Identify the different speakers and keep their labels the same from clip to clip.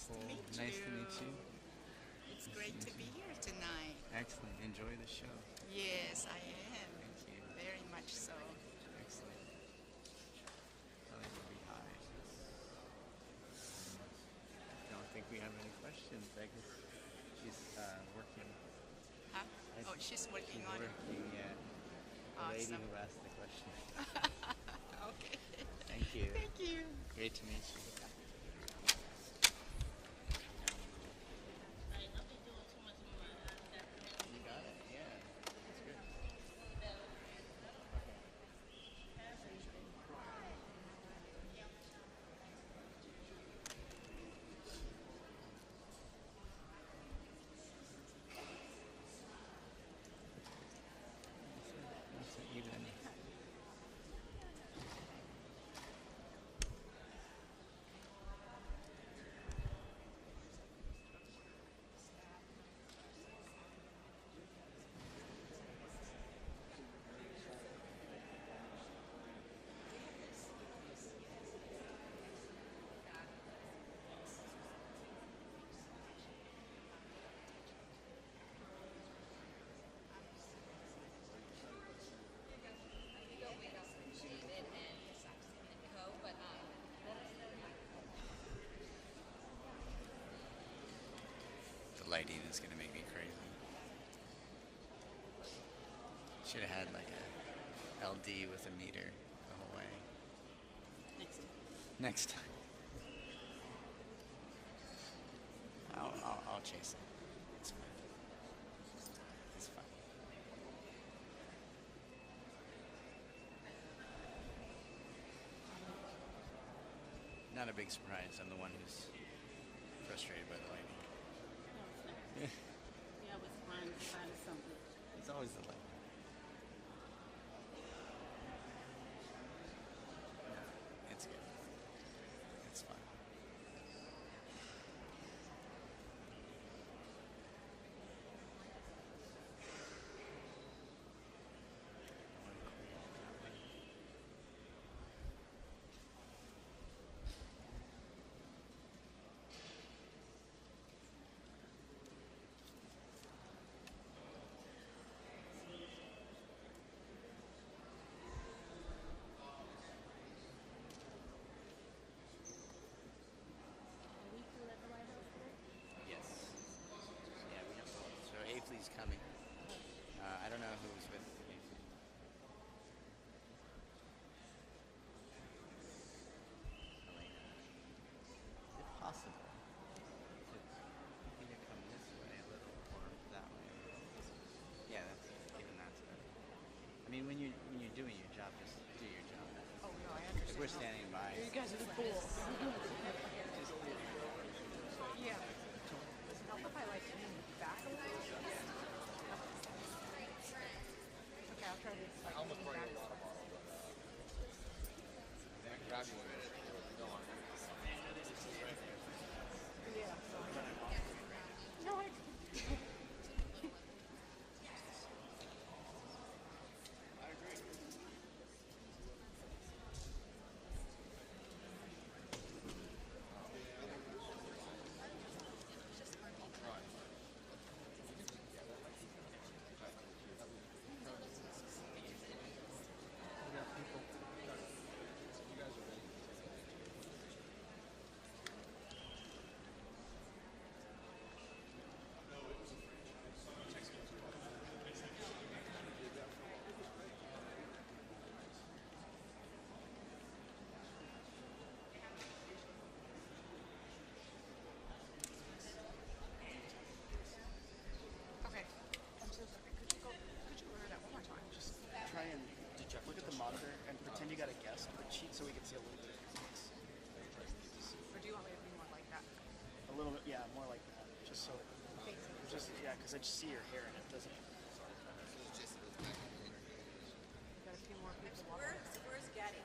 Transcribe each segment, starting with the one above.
Speaker 1: Nice to
Speaker 2: Cool.
Speaker 1: meet
Speaker 2: Nice to
Speaker 1: you.
Speaker 2: meet you.
Speaker 1: It's
Speaker 2: Nice to
Speaker 1: great
Speaker 2: meet
Speaker 1: to
Speaker 2: you.
Speaker 1: be here tonight.
Speaker 2: Excellent. Enjoy the show.
Speaker 1: Yes, I am.
Speaker 2: Thank you.
Speaker 1: Very much so.
Speaker 2: Excellent. Tell everybody hi. Don't think we have any questions. I guess she's working.
Speaker 1: Huh?
Speaker 2: I
Speaker 1: Oh,
Speaker 2: think
Speaker 1: she's
Speaker 2: she's
Speaker 1: working on it.
Speaker 2: working, yeah. The lady
Speaker 1: Awesome.
Speaker 2: who asked the question.
Speaker 1: Okay.
Speaker 2: Thank you.
Speaker 1: Thank you.
Speaker 2: Great to meet you. You got it? Yeah. That's good. That's an even. The lighting is gonna make me crazy. Should have had like a LD with a meter the whole way. Next time. I'll chase it. It's fine. It's fine. Not a big surprise. I'm the one who's frustrated by the lighting.
Speaker 3: Yeah, I was trying to find something.
Speaker 2: It's always the lighting. It's good. It's fine.
Speaker 3: Are we still at the White House today?
Speaker 2: Yes. Yeah, we have both. So Aifley's coming. I don't know who's with Aifley. Elena. Is it possible to either come this way a little or that way? Yeah, that's even that's better. I mean, when you're doing your job, just do your job.
Speaker 1: Oh, no, I
Speaker 2: If we're
Speaker 1: understand.
Speaker 2: standing by,
Speaker 1: You guys are the cool. Yeah. Does it help if I like lean back a little? Okay, I'll try to like lean back. Yeah. No, I. Okay. I'm so sorry. Could you order that one more time? Just
Speaker 4: Try and look at the monitor and pretend you got a guest, but cheat so we can see a little bit of your face.
Speaker 1: or do you want me to be more like that?
Speaker 4: A little bit, yeah, more like that. Just so,
Speaker 1: Face.
Speaker 4: just yeah, because I just see your hair and it doesn't.
Speaker 1: Got a few more people.
Speaker 5: Where's Getty?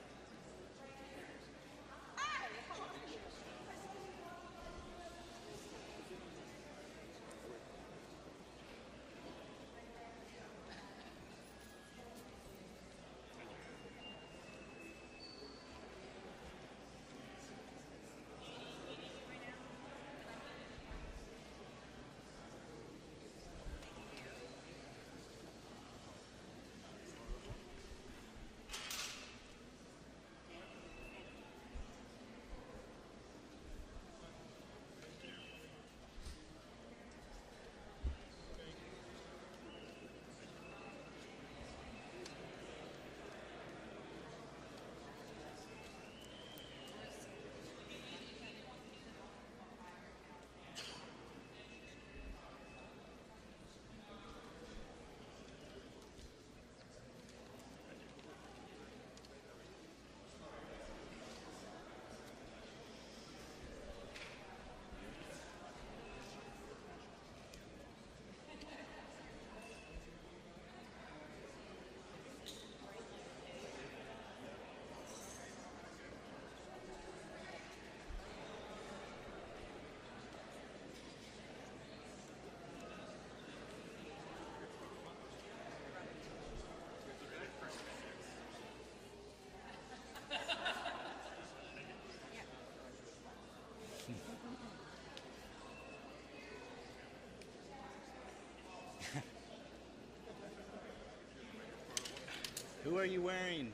Speaker 2: Who are you wearing?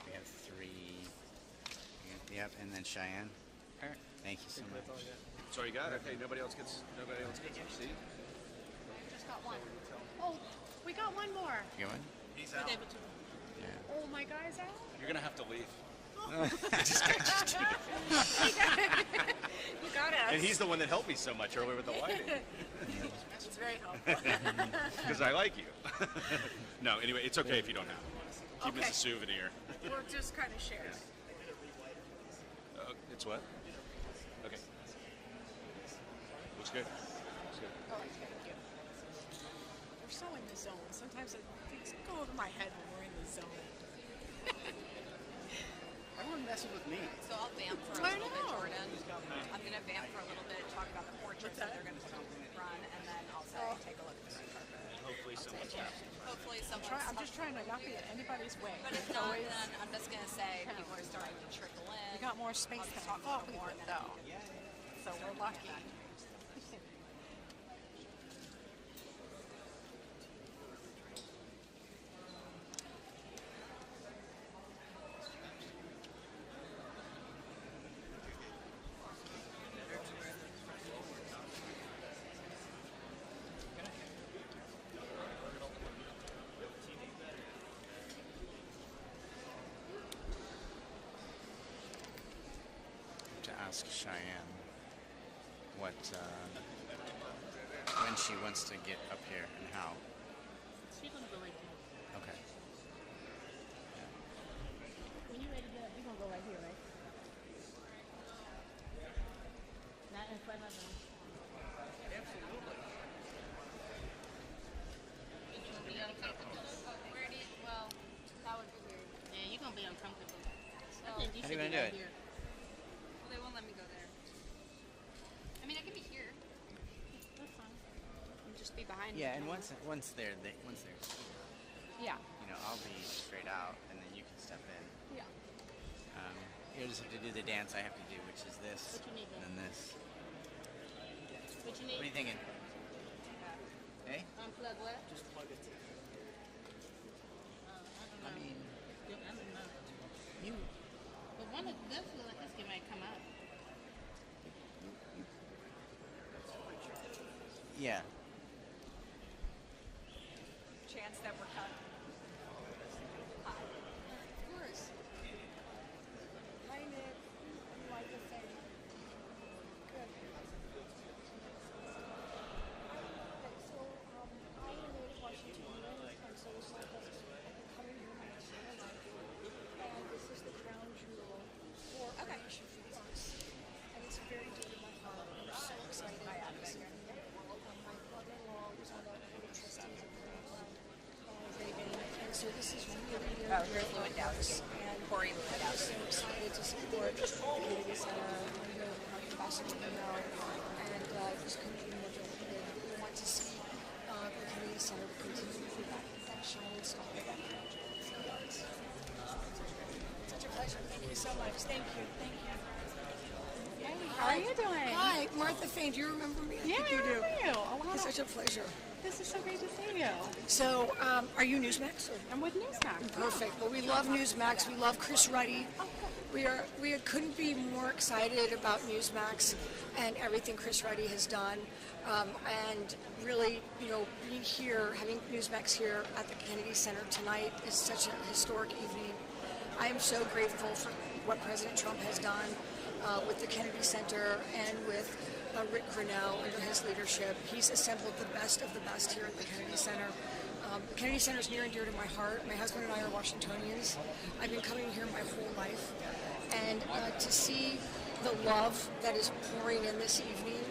Speaker 2: We have three. Yep, and then Cheyenne. Thank you so much.
Speaker 5: That's all you got? Okay, nobody else gets see?
Speaker 1: Just got one. Oh, we got one more.
Speaker 2: You want?
Speaker 5: He's out.
Speaker 2: Yeah.
Speaker 1: Oh, my guy's out.
Speaker 5: You're gonna have to leave.
Speaker 1: You got us.
Speaker 5: And he's the one that helped me so much earlier with the lighting.
Speaker 1: It's very helpful.
Speaker 5: Because I like you. No, anyway, it's okay if you don't have it. Keep it as
Speaker 1: Okay.
Speaker 5: a souvenir.
Speaker 1: We'll just kind of share.
Speaker 5: It's what? Okay. Looks good. Looks good.
Speaker 1: Oh, thank you. We're so in the zone. Sometimes things go over my head when we're in the zone.
Speaker 4: Everyone messes with me.
Speaker 6: So I'll vamp for a
Speaker 1: I
Speaker 6: little bit,
Speaker 1: know.
Speaker 6: Jordan. I'm going to vamp for a little bit, talk about the portraits that they're going to run, and then I'll say, take a look at the red carpet.
Speaker 5: Hopefully someone stops.
Speaker 6: Hopefully someone
Speaker 1: I'm just trying to not be in anybody's way.
Speaker 6: But if
Speaker 1: It's
Speaker 6: not,
Speaker 1: always-
Speaker 6: then I'm just going to say people are starting to trickle in.
Speaker 1: we got more space
Speaker 6: I'll
Speaker 1: than
Speaker 6: just
Speaker 1: I
Speaker 6: talk
Speaker 1: thought
Speaker 6: a
Speaker 1: we
Speaker 6: little more,
Speaker 1: would,
Speaker 6: and then
Speaker 1: though. So we're lucky.
Speaker 2: To ask Cheyenne what when she wants to get up here and how.
Speaker 3: She's gonna go right there.
Speaker 2: Okay.
Speaker 3: When you ready to get up, you're gonna go right here, right? Not in front of them.
Speaker 6: Where do you, well, that would be weird.
Speaker 3: Yeah, you're gonna be uncomfortable.
Speaker 6: So,
Speaker 3: I think you
Speaker 2: How
Speaker 3: should
Speaker 2: do you
Speaker 3: be
Speaker 2: wanna do
Speaker 3: right
Speaker 2: it?
Speaker 3: here.
Speaker 6: well, they won't let me go there. I mean, I can be here
Speaker 3: That's fine.
Speaker 6: and just be behind.
Speaker 2: Yeah, and
Speaker 6: you.
Speaker 2: once they're
Speaker 1: Yeah.
Speaker 2: I'll be straight out, and then you can step in.
Speaker 1: Yeah.
Speaker 2: You'll just have to do the dance I have to do, which is this
Speaker 3: What you need,
Speaker 2: and then this.
Speaker 3: What you
Speaker 2: What are you
Speaker 3: need?
Speaker 2: thinking? Hey?
Speaker 3: Unplug what?
Speaker 4: Just plug it.
Speaker 3: I don't know.
Speaker 2: I mean,
Speaker 3: I don't know.
Speaker 2: you.
Speaker 3: But one of this look like it's getting ready to come out.
Speaker 2: Yeah.
Speaker 6: ads that were cut.
Speaker 1: Of course. Hi, Nick. You like the thing? Good. So, I am in Washington, and so is my husband. I'm coming here my entire life, and this is the crown jewel for our nation for the arts. And it's very dear to my heart. I'm so excited about this. My brother-in-law was on the board of trustees of the Reagan, and so this is really near
Speaker 6: Oh, here's Lewandowski.
Speaker 1: and
Speaker 6: Corey
Speaker 1: I'm
Speaker 6: Lewandowski.
Speaker 1: so excited to support the community center. I'm here with my ambassador now, and this country more directed. We want to see the community center continue to be that shining star of that country for the arts. Such a pleasure. Thank you so much. Thank you. Thank you.
Speaker 7: Hey, how are you doing?
Speaker 1: Hi, Martha Fain. Do you remember me?
Speaker 7: Yeah,
Speaker 1: I think you do.
Speaker 7: I remember you. Oh, wow.
Speaker 1: It's such a pleasure.
Speaker 7: This is so great to see you.
Speaker 1: So, are you Newsmax? Or?
Speaker 7: I'm with Newsmax.
Speaker 1: Perfect. Well, we love Newsmax. We love Chris Ruddy. We couldn't be more excited about Newsmax and everything Chris Ruddy has done. And really, being here, having Newsmax here at the Kennedy Center tonight is such a historic evening. I am so grateful for what President Trump has done with the Kennedy Center and with Rick Grinnell under his leadership. He's assembled the best of the best here at the Kennedy Center. The Kennedy Center is near and dear to my heart. My husband and I are Washingtonians. I've been coming here my whole life. And to see the love that is pouring in this evening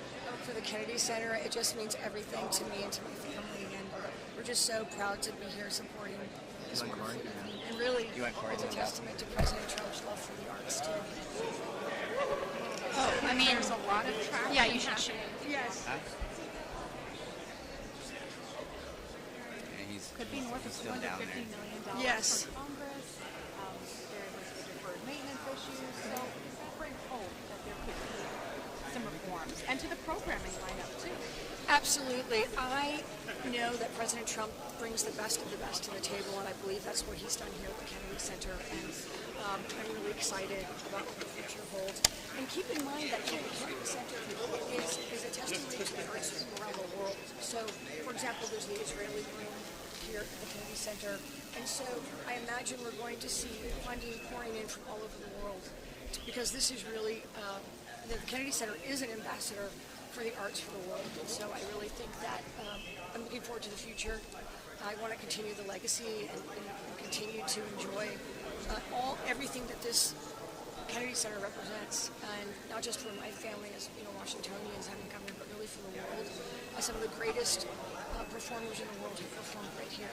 Speaker 1: for the Kennedy Center, it just means everything to me and to my family. And we're just so proud to be here supporting this wonderful evening. And really, it's a testament to President Trump's love for the arts, too.
Speaker 7: Oh, I mean, there's a lot of traction.
Speaker 3: Yeah, you should share.
Speaker 1: Yes.
Speaker 2: Yeah, he's
Speaker 7: Could be north of
Speaker 2: still
Speaker 7: $250
Speaker 2: down there.
Speaker 7: million
Speaker 1: Yes.
Speaker 7: for Congress. There was the deferred maintenance issues. So does that bring hope that there could be some reforms? And to the programming lineup, too.
Speaker 1: Absolutely. I know that President Trump brings the best of the best to the table, and I believe that's what he's done here at the Kennedy Center. And I'm really excited about what the future holds. And keep in mind that the Kennedy Center is a testimony to the arts from around the world. So, for example, there's the Israeli room here at the Kennedy Center. And so I imagine we're going to see funding pouring in from all over the world, because this is really, the Kennedy Center is an ambassador for the arts for the world. And so I really think that I'm looking forward to the future. I want to continue the legacy and continue to enjoy everything that this Kennedy Center represents, and not just for my family as Washingtonians having come here, but really for the world. Some of the greatest performers in the world have performed right here.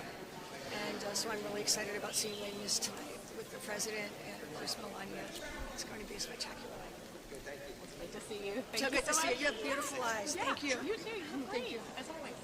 Speaker 1: And so I'm really excited about seeing Les Mis tonight with the President and, of course, Melania. It's going to be spectacular.
Speaker 7: Good to see you. Thank
Speaker 1: So
Speaker 7: you
Speaker 1: good to
Speaker 7: so
Speaker 1: see
Speaker 7: much.
Speaker 1: you. You have beautiful eyes.
Speaker 7: Yeah,
Speaker 1: Thank you.
Speaker 7: You too. Thank you. As always.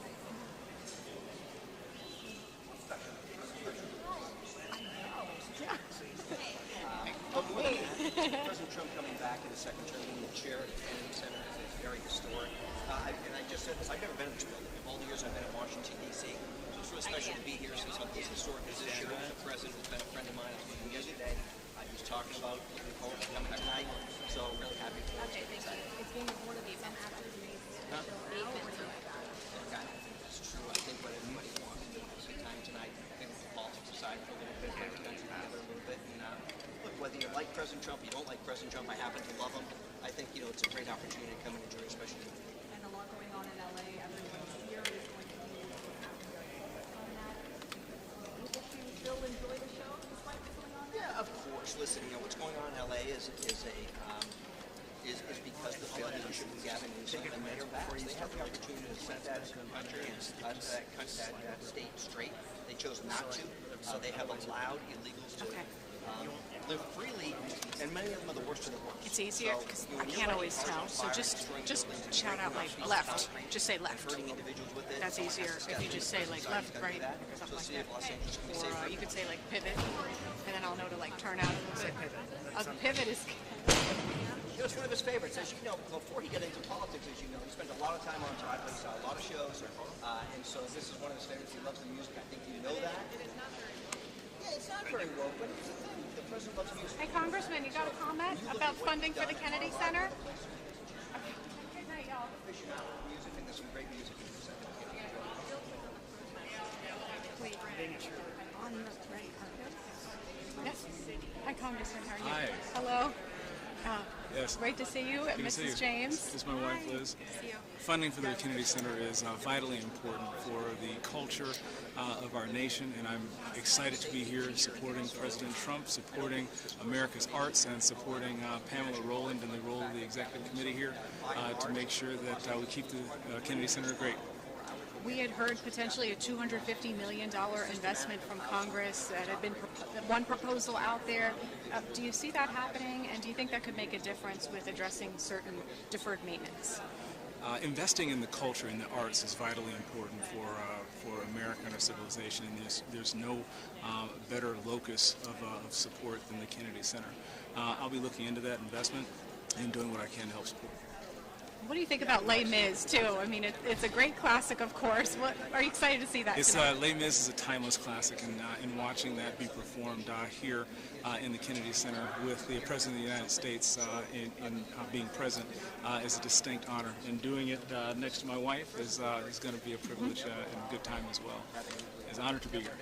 Speaker 4: President Trump coming back in the second term in the chair at the Kennedy Center is very historic. And I just said this, I've never been in this building. All the years I've been in Washington, D.C. So it's really special to be here since I'm this historic position. The president has been a friend of mine. I was with him yesterday. He was talking about looking forward to coming tonight. So I'm really happy for
Speaker 3: Okay, thank you. It's being one of these after the meeting.
Speaker 4: It's true. I think what everybody wants to do is spend time tonight. I think the politics aside for a little bit, get the country together a little bit. And look, whether you like President Trump, you don't like President Trump, I happen to love him. I think, it's a great opportunity to come and enjoy, especially
Speaker 6: And a lot going on in LA. Everyone here is going to be on that. You get to still enjoy the show despite what's going on?
Speaker 4: Yeah, of course. Listen, what's going on in LA is because the failed leadership of Gavin Newsom and Mayor Bass. They have the opportunity to set that country and that state straight. They chose not to. They have allowed illegals to live freely, and many of them are the worst of the worst.
Speaker 7: It's easier
Speaker 4: So,
Speaker 7: because
Speaker 4: when
Speaker 7: I
Speaker 4: you're
Speaker 7: can't
Speaker 4: lighting
Speaker 7: always
Speaker 4: cars
Speaker 7: tell.
Speaker 4: on
Speaker 7: So
Speaker 4: fire,
Speaker 7: just
Speaker 4: destroying buildings,
Speaker 7: shout out like
Speaker 4: breaking
Speaker 7: left.
Speaker 4: streets,
Speaker 7: Just say left.
Speaker 4: hurting individuals with it.
Speaker 7: That's
Speaker 4: someone has
Speaker 7: easier
Speaker 4: to step
Speaker 7: if you
Speaker 4: in
Speaker 7: just
Speaker 4: and
Speaker 7: say
Speaker 4: decide
Speaker 7: like
Speaker 4: to
Speaker 7: left,
Speaker 4: do
Speaker 7: right,
Speaker 4: that.
Speaker 7: or
Speaker 4: So
Speaker 7: something
Speaker 4: see
Speaker 7: like
Speaker 4: if Los
Speaker 7: that.
Speaker 4: Angeles can be
Speaker 7: Or
Speaker 4: safer.
Speaker 7: you could say like pivot, and then I'll know to like turn out and say pivot. A pivot is
Speaker 4: It's one of his favorites. As you know, before he got into politics, he spent a lot of time on Broadway, saw a lot of shows, and so this is one of his favorites. He loves the music. I think you know that. Yeah, it's not very woke, but it's the thing. The president loves music.
Speaker 7: Hey, Congressman, you got a comment about funding for the Kennedy Center? Good night, y'all.
Speaker 4: Music, and there's some great music in the center.
Speaker 7: actually on the red carpet. Yes. Hi, Congressman. How are you?
Speaker 8: Hi.
Speaker 7: Hello.
Speaker 8: Yes.
Speaker 7: Great to see you,
Speaker 8: Good to see
Speaker 7: Mrs.
Speaker 8: you.
Speaker 7: James.
Speaker 8: This is my wife, Liz.
Speaker 7: See you.
Speaker 8: Funding for the Kennedy Center is vitally important for the culture of our nation, and I'm excited to be here supporting President Trump, supporting America's arts, and supporting Pamela Rowland and the role of the executive committee here to make sure that we keep the Kennedy Center great.
Speaker 7: We had heard potentially a $250 million investment from Congress that had been one proposal out there. Do you see that happening, and do you think that could make a difference with addressing certain deferred maintenance?
Speaker 8: Investing in the culture and the arts is vitally important for America and our civilization, and there's no better locus of support than the Kennedy Center. I'll be looking into that investment and doing what I can to help support.
Speaker 7: What do you think about Les Mis, too? I mean, it's a great classic, of course. What are you excited to see that
Speaker 8: It's
Speaker 7: tonight?
Speaker 8: Les Mis is a timeless classic, and in watching that be performed here in the Kennedy Center with the President of the United States in being present is a distinct honor. And doing it next to my wife is going to be a privilege and a good time as well. It's an honor to be here.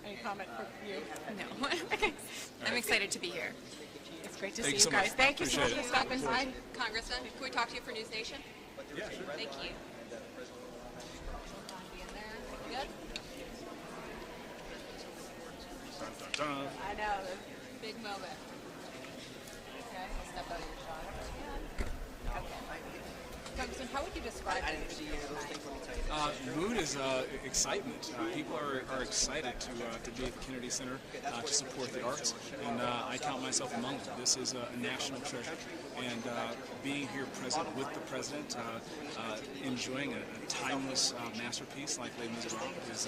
Speaker 7: Any comment for you?
Speaker 3: No. I'm excited to be here.
Speaker 7: It's great to
Speaker 8: Thank
Speaker 7: see
Speaker 8: you
Speaker 7: you
Speaker 8: so
Speaker 7: guys.
Speaker 8: much.
Speaker 7: Thank you so much
Speaker 8: Appreciate
Speaker 7: for stopping by.
Speaker 3: Congressman, can we talk to you for News Nation?
Speaker 8: Yeah, sure.
Speaker 3: Thank you. Good?
Speaker 8: Dun, dun, dun.
Speaker 3: I know, the big moment. Okay, I'll step out of your shot.
Speaker 7: Congressman, how would you describe
Speaker 4: I didn't see any of those things. Let me tell you.
Speaker 8: Mood is excitement. People are excited to be at the Kennedy Center to support the arts, and I count myself among them. This is a national treasure, and being here present with the president, enjoying a timeless masterpiece like Les Miserables is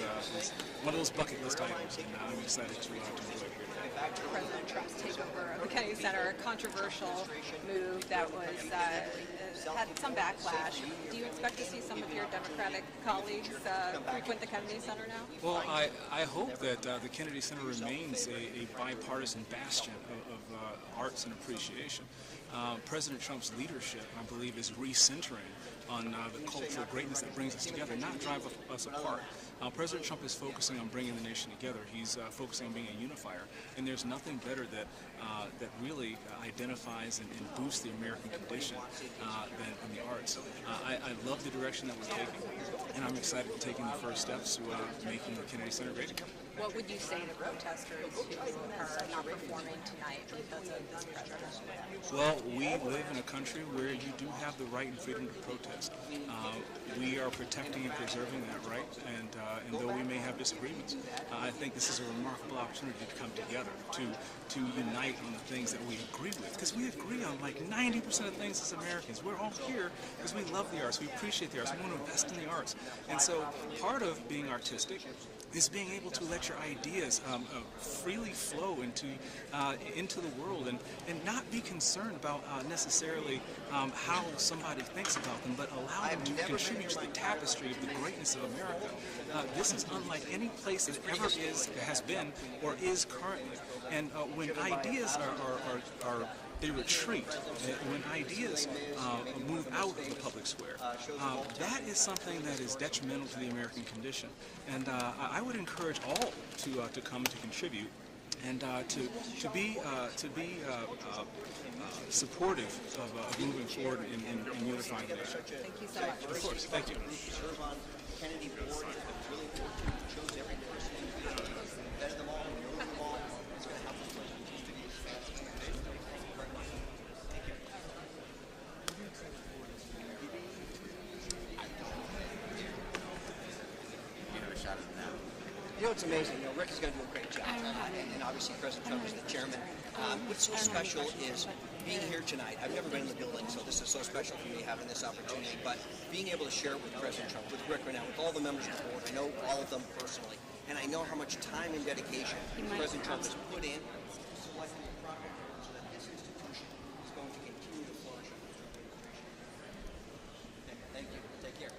Speaker 8: one of those bucket list items, and I'm excited to enjoy it here.
Speaker 6: President Trump's takeover of the Kennedy Center, a controversial move that was had some backlash. Do you expect to see some of your Democratic colleagues frequent the Kennedy Center now?
Speaker 8: Well, I hope that the Kennedy Center remains a bipartisan bastion of arts and appreciation. President Trump's leadership, I believe, is recentering on the cultural greatness that brings us together, not drive us apart. President Trump is focusing on bringing the nation together. He's focusing on being a unifier, and there's nothing better that really identifies and boosts the American condition than the arts. I love the direction that we're taking, and I'm excited to taking the first steps to making the Kennedy Center great again.
Speaker 6: What would you say to protesters who are not performing tonight because of this president?
Speaker 8: Well, we live in a country where you do have the right and freedom to protest. We are protecting and preserving that right, and though we may have disagreements, I think this is a remarkable opportunity to come together, to unite on the things that we agree with, because we agree on like 90% of things as Americans. We're all here because we love the arts, we appreciate the arts, we want to invest in the arts, and so part of being artistic is being able to let your ideas freely flow into the world and not be concerned about necessarily how somebody thinks about them, but allow them to contribute to the tapestry of the greatness of America. This is unlike any place it ever has been or is currently. And when ideas they retreat, when ideas move out of the public square, that is something that is detrimental to the American condition. And I would encourage all to come to contribute and to be supportive of moving forward in unifying the nation.
Speaker 6: Thank you so much.
Speaker 8: Of course, thank you.
Speaker 4: Serve on Kennedy board. It was really important. Chose every person. Vetted them all. Know them all. It's going to help us.
Speaker 2: You have a shot at it now.
Speaker 4: You know, it's amazing. You know, Rick is going to do a great job. And obviously, President Trump is the chairman. What's so special is being here tonight. I've never been in the building, so this is so special for me having this opportunity. But being able to share it with President Trump, with Rick right now, with all the members of the board, I know all of them personally. And I know how much time and dedication President Trump has put in to selecting the proper board so that this institution is going to continue to flourish. Thank you. Take care.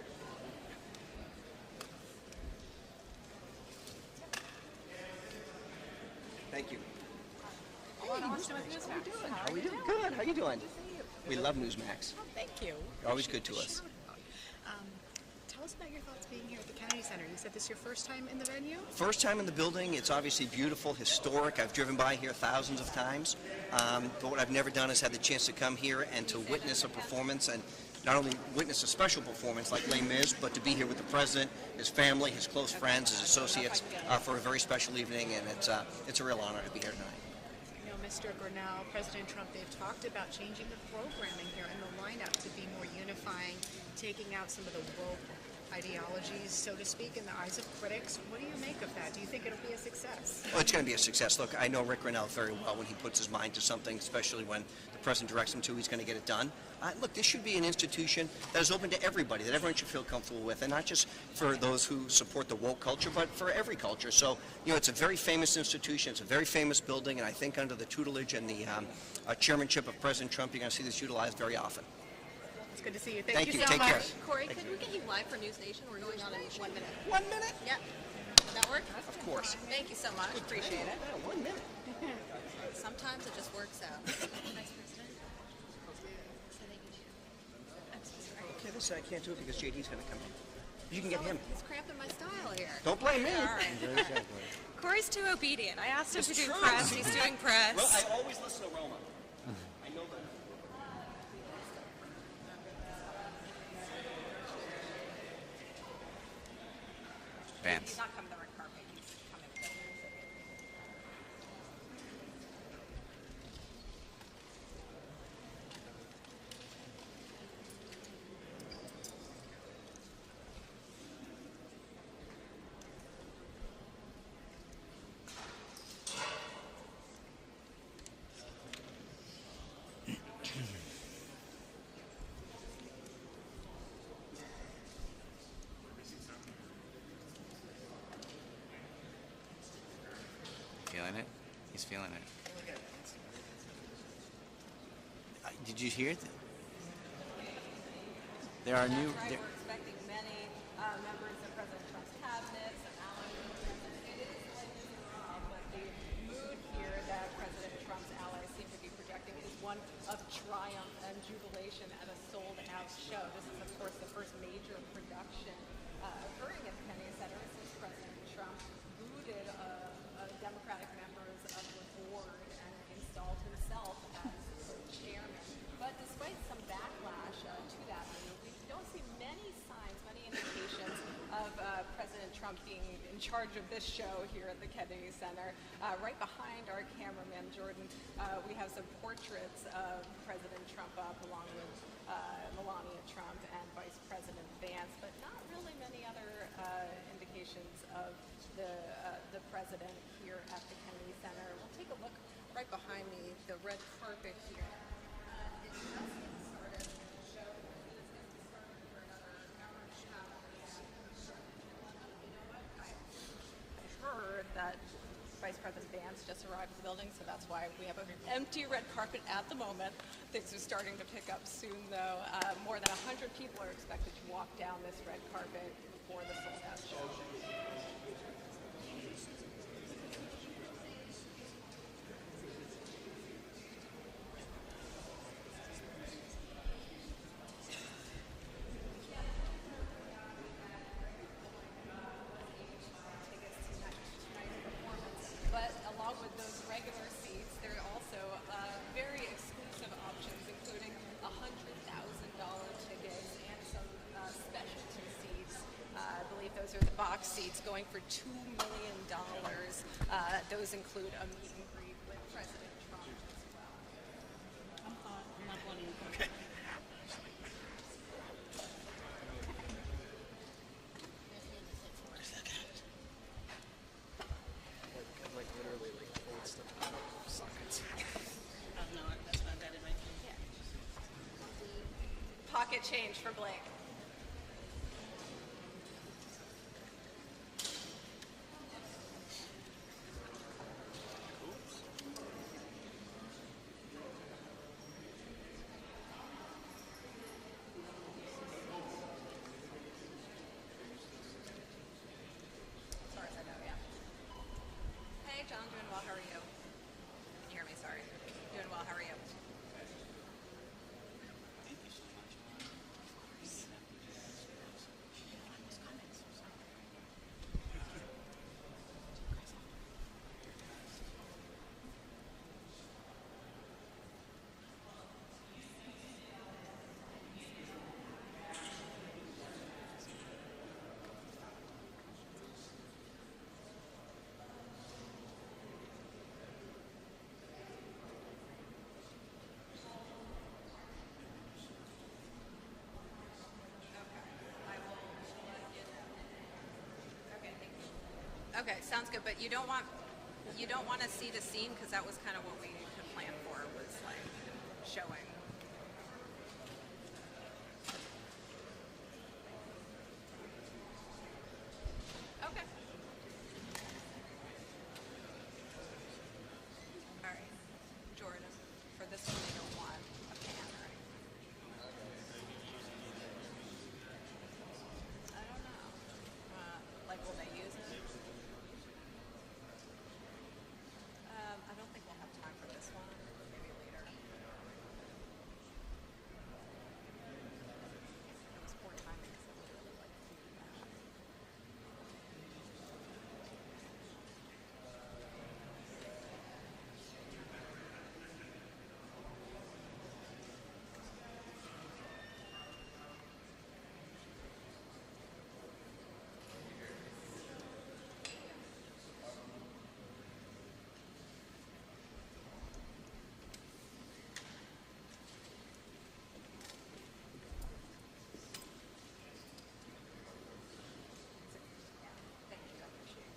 Speaker 4: Thank you. How are we doing? Good. How are you doing? We love Newsmax.
Speaker 6: Thank you.
Speaker 4: You're always good to us.
Speaker 6: Tell
Speaker 7: us about your thoughts being here at the Kennedy Center. You said this is your first time in the venue?
Speaker 4: First time in the building. It's obviously beautiful, historic. I've driven by here thousands of times. But what I've never done is had the chance to come here and to witness a performance, and not only witness a special performance like Les Mis, but to be here with the president, his family, his close friends, his associates for a very special evening, and it's a real honor to be here tonight.
Speaker 7: You know, Mr. Grinnell, President Trump, they've talked about changing the programming here and the lineup to be more unifying, taking out some of the woke ideologies, so to speak, in the eyes of critics. What do you make of that? Do you think it'll be a success?
Speaker 4: Well, it's going to be a success. Look, I know Rick Grinnell very well. When he puts his mind to something, especially when the president directs him to, he's going to get it done. Look, this should be an institution that is open to everybody, that everyone should feel comfortable with, and not just for those who support the woke culture, but for every culture. So, you know, it's a very famous institution. It's a very famous building, and I think under the tutelage and the chairmanship of President Trump, you're going to see this utilized very often.
Speaker 7: It's good to see you.
Speaker 4: Thank you.
Speaker 7: so
Speaker 4: Take
Speaker 7: much.
Speaker 4: care.
Speaker 6: Corey, could we get you live for News Nation? We're going on in 1 minute.
Speaker 4: 1 minute?
Speaker 6: Yeah. Would that work?
Speaker 4: Of course.
Speaker 6: Thank you so much. Appreciate it.
Speaker 4: 1 minute.
Speaker 6: Sometimes it just works out.
Speaker 4: Okay, this I can't do it because JD's going to come in. You can get him.
Speaker 6: He's cramping my style here.
Speaker 4: Don't blame me.
Speaker 6: All right. Corey's too obedient. I asked him
Speaker 4: It's
Speaker 6: to do
Speaker 4: true.
Speaker 6: press. He's doing press.
Speaker 4: Well, I always listen to Roma. I know that.
Speaker 2: Vance.
Speaker 6: He's not coming to the red carpet. He's coming.
Speaker 2: Feeling it? He's feeling it. Did you hear that? There are new.
Speaker 6: Right, we're expecting many members of President Trump's cabinet, some allies of the president. It is slightly wrong, but the mood here that President Trump's allies seem to be projecting is one of triumph and jubilation at a sold-out show. This is, of course, the first major production occurring at the Kennedy Center since President Trump booted Democratic members of the board and installed himself as chairman. But despite some backlash to that move, we don't see many signs, many indications of President Trump being in charge of this show here at the Kennedy Center. Right behind our cameraman, Jordan, we have some portraits of President Trump up along with Melania Trump and Vice President Vance, but not really many other indications of the president here at the Kennedy Center. We'll take a look right behind me, the red carpet here. It just getting started. The show is getting started for another hour and a half. I heard that Vice President Vance just arrived at the building, so that's why we have an empty red carpet at the moment. Things are starting to pick up soon, though. More than 100 people are expected to walk down this red carpet for the sold-out show. But along with those regular seats, there are also very exclusive options, including $100,000 tickets and some specialty seats. I believe those are the box seats going for $2 million. Those include a meet and greet with President Trump as well.
Speaker 3: I'm not wanting to.
Speaker 4: Okay. Like literally like old stuff. Sockets.
Speaker 3: Oh, no, that's what I've got in my phone.
Speaker 6: Pocket change for Blake. As far as I know, yeah. Hey, John, doing well. How are you? Can you hear me? Sorry. Doing well. How are you? Okay, sounds good. But you don't want to see the scene because that was kind of what we had planned for, was like showing. Okay. All right, Jordan. For this one, we don't want a pan, right? I don't know. Like, will they use it? I don't think we'll have time for this one. Maybe later. It was poor timing because I would really like to do that. Thank you. I appreciate it.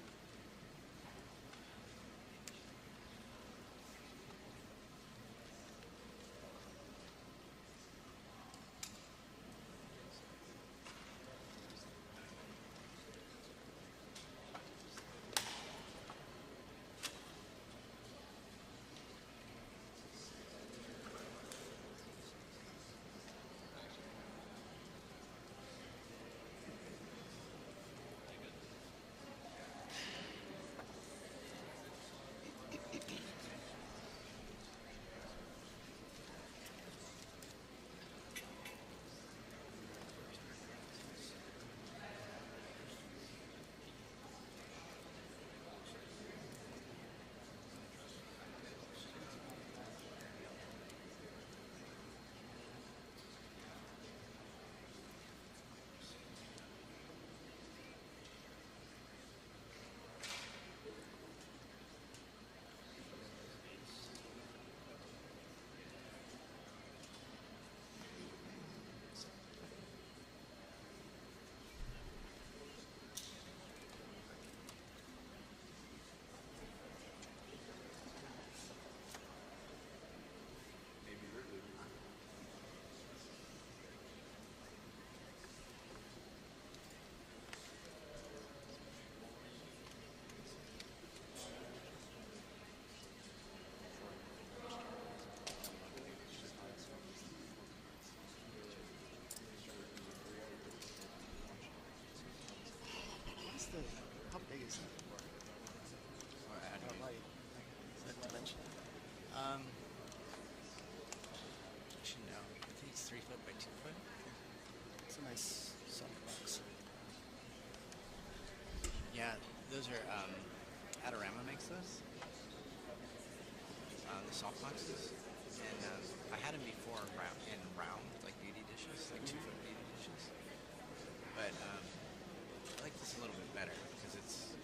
Speaker 2: How big is that? Or I don't know. Is that dimension? I should know. I think it's 3 foot by 2 foot. It's a nice soft box. Yeah, those are Adorama makes those. The soft boxes, and I had them before in round, like beauty dishes, like 2 foot beauty dishes. But I like this a little bit better because it's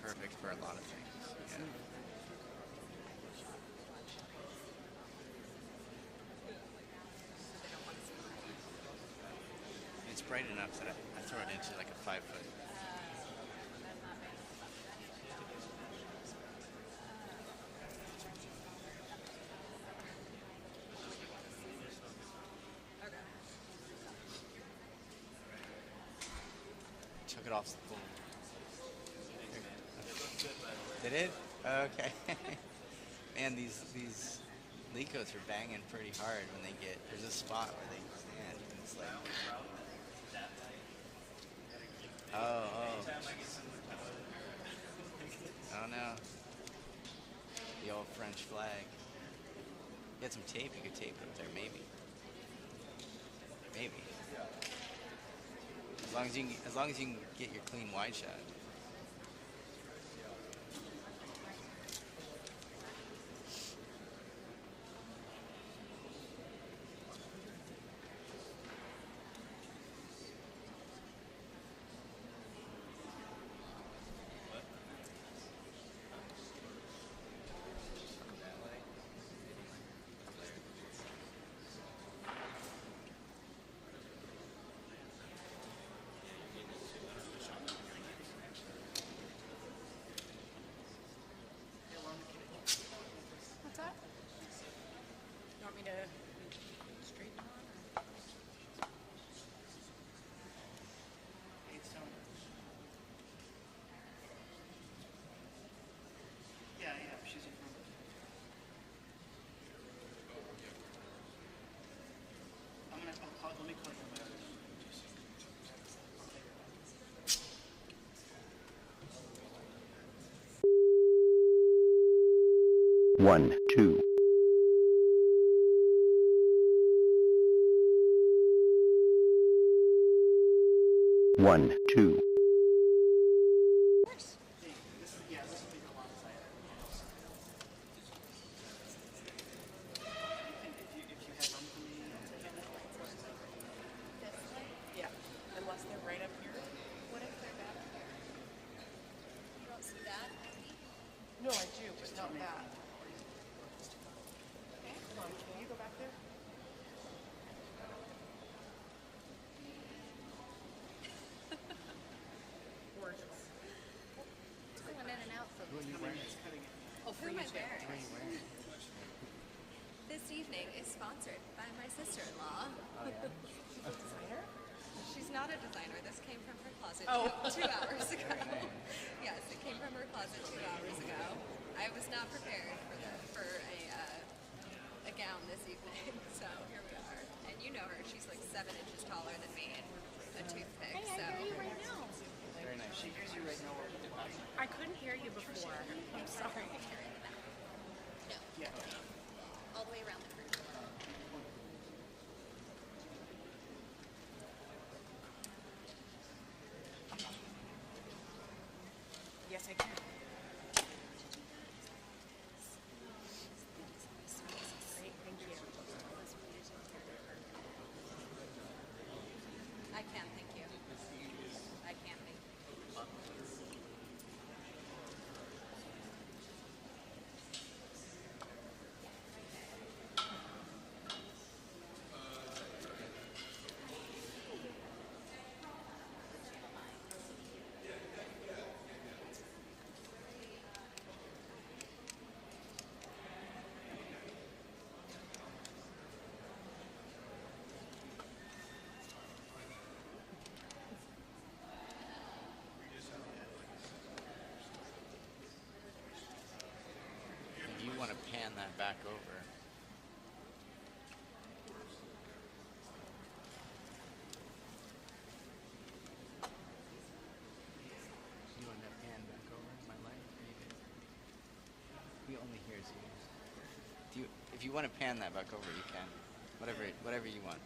Speaker 2: perfect for a lot of things. Yeah. It's bright enough that I throw it into like a 5 foot. Took it off the full. Did it? Okay. Man, these Lecos are banging pretty hard when they get. There's a spot where they stand, and it's like. Oh. Oh no. The old French flag. You had some tape. You could tape it up there, maybe. Maybe. As long as you can get your clean wide shot.
Speaker 9: 1, 2. 1, 2.
Speaker 3: Yeah, unless they're right up here. What if they're back here? You don't see that? No, I do, but not that. Okay, come on, can you go back there? Gorgeous.
Speaker 10: It's going in and out for
Speaker 2: Who are you wearing?
Speaker 10: Oh, who am I wearing?
Speaker 2: Who are you wearing?
Speaker 10: This evening is sponsored by my sister-in-law.
Speaker 2: Oh, yeah?
Speaker 3: Designer?
Speaker 10: She's not a designer. This came from her closet
Speaker 3: Oh.
Speaker 10: 2 hours ago. Yes, it came from her closet 2 hours ago. I was not prepared for a gown this evening, so here we are. And you know her; she's like 7 inches taller than me and a toothpick.
Speaker 7: Hey,
Speaker 10: so
Speaker 7: I hear you right now.
Speaker 2: Very nice. She hears you right now.
Speaker 7: I couldn't hear you before. I'm sorry.
Speaker 10: no, all the way around the curtain.
Speaker 3: Yes, I can. Great, thank you.
Speaker 10: I can, thank you. I can, thank you.
Speaker 2: If you want to pan that back over. You want that pan back over, my light? He only hears you. If you want to pan that back over, you can. Whatever you want.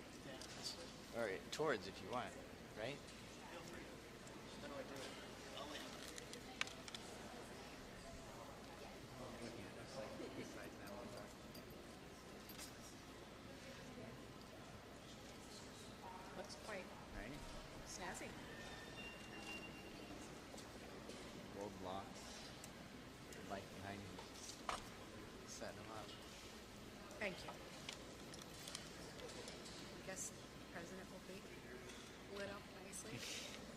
Speaker 2: Or towards if you want, right?
Speaker 7: Looks quite
Speaker 2: Right?
Speaker 7: snazzy.
Speaker 2: Gold blocks. Light behind you. Setting them up.
Speaker 7: Thank you. I guess the president will be lit up nicely.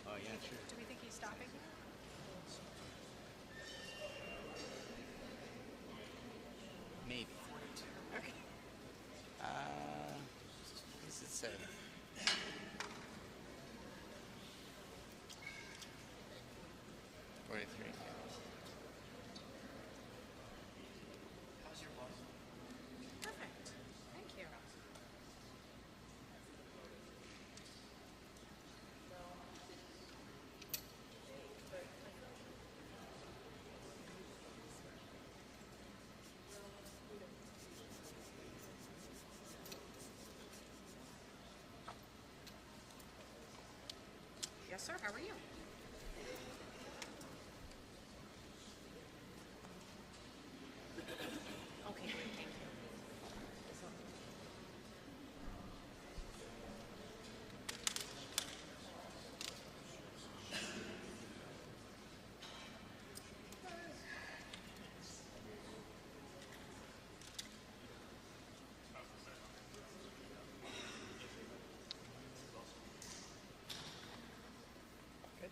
Speaker 2: Oh yeah, sure.
Speaker 7: Do we think he's stopping?
Speaker 2: Maybe.
Speaker 7: Okay.
Speaker 2: What does it say? $43.
Speaker 7: Perfect. Thank you. Yes, sir. How are you? Okay, great. Thank you. Good.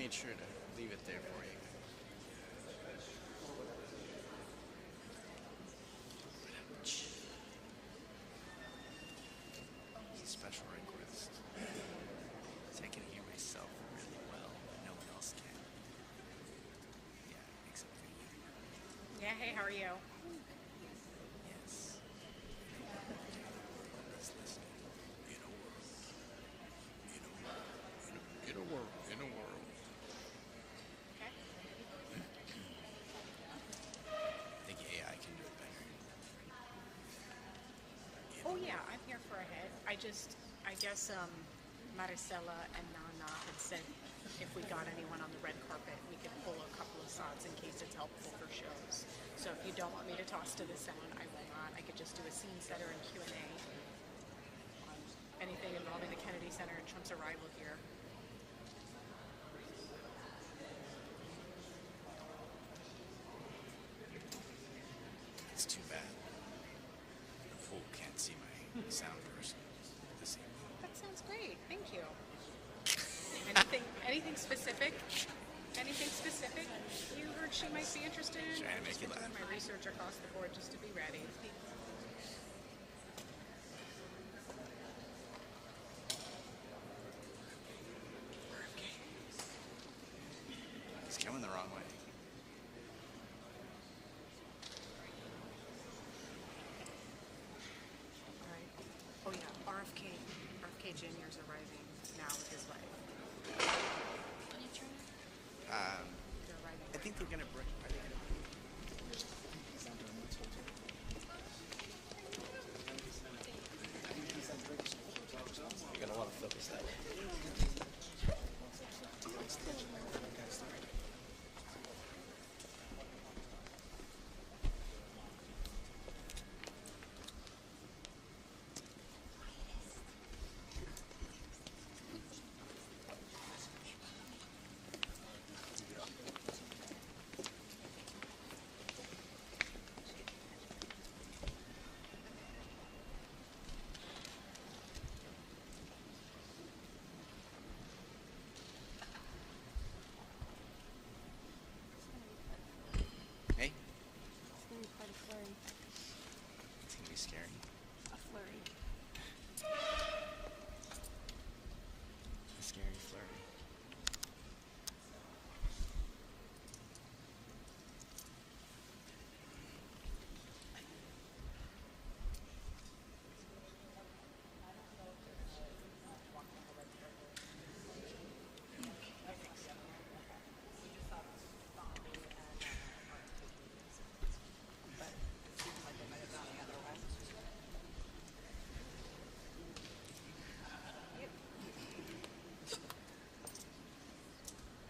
Speaker 2: made sure to leave it there for you. It's a special request. So I can hear myself really well, but no one else can. Yeah, except for you.
Speaker 7: Yeah, hey, how are you?
Speaker 2: Yes. Is listening. In a world. In a world.
Speaker 7: Okay.
Speaker 2: I think AI can do it better.
Speaker 7: Oh yeah, I'm here for a hit. I guess Maricela and Nana had said if we got anyone on the red carpet, we could pull a couple of shots in case it's helpful for shows. So if you don't want me to toss to the sound, I will not. I could just do a scene setter and Q&A on anything involving the Kennedy Center and Trump's arrival here.
Speaker 2: It's too bad. The fool can't see my sound person this evening.
Speaker 7: That sounds great. Thank you. Anything specific? Anything specific you heard she might be interested in?
Speaker 2: Trying to make
Speaker 7: Just
Speaker 2: you
Speaker 7: been
Speaker 2: laugh.
Speaker 7: doing my research across the board just to be ready.
Speaker 2: He's coming the wrong way.
Speaker 7: All right. Oh yeah, RFK Jr.'s arriving now with his wife. They're arriving.
Speaker 2: I think they're gonna bring. Are they gonna bring?
Speaker 4: You're gonna want to focus that way.
Speaker 2: Hey,
Speaker 1: It's going to be quite a flurry.
Speaker 2: it's gonna be scary.
Speaker 1: A flurry.
Speaker 2: A scary flurry.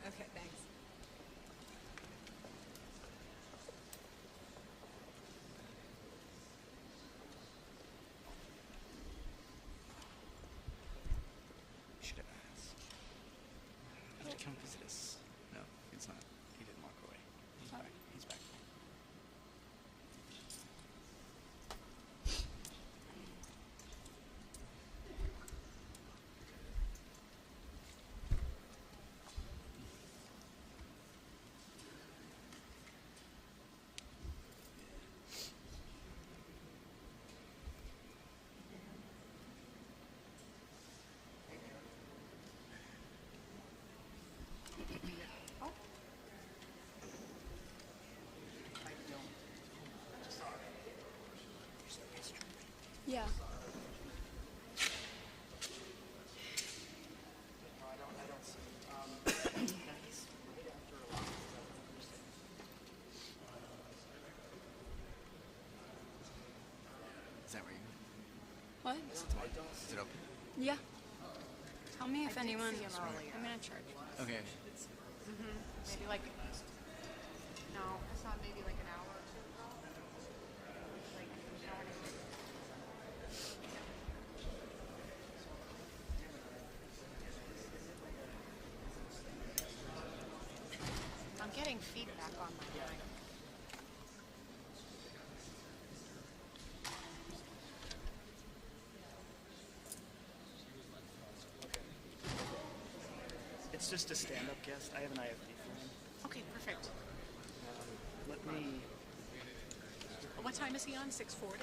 Speaker 6: Okay, thanks.
Speaker 2: Should have asked. He to come visit us. No, it's not. He didn't walk away. He's back. He's back.
Speaker 1: Yeah.
Speaker 2: Is that where you?
Speaker 1: What?
Speaker 2: Is it open?
Speaker 1: Yeah. Tell me if
Speaker 7: I did
Speaker 1: anyone.
Speaker 7: see him earlier.
Speaker 1: I'm gonna charge.
Speaker 2: Okay.
Speaker 7: Maybe like, no, I saw maybe like an hour or two ago. Like an hour and a half. I'm getting feedback on my mic.
Speaker 4: It's
Speaker 11: It's just a stand-up guest. I have an IFB for him.
Speaker 7: Okay, perfect.
Speaker 11: Let me.
Speaker 7: What time is he on? 6:40?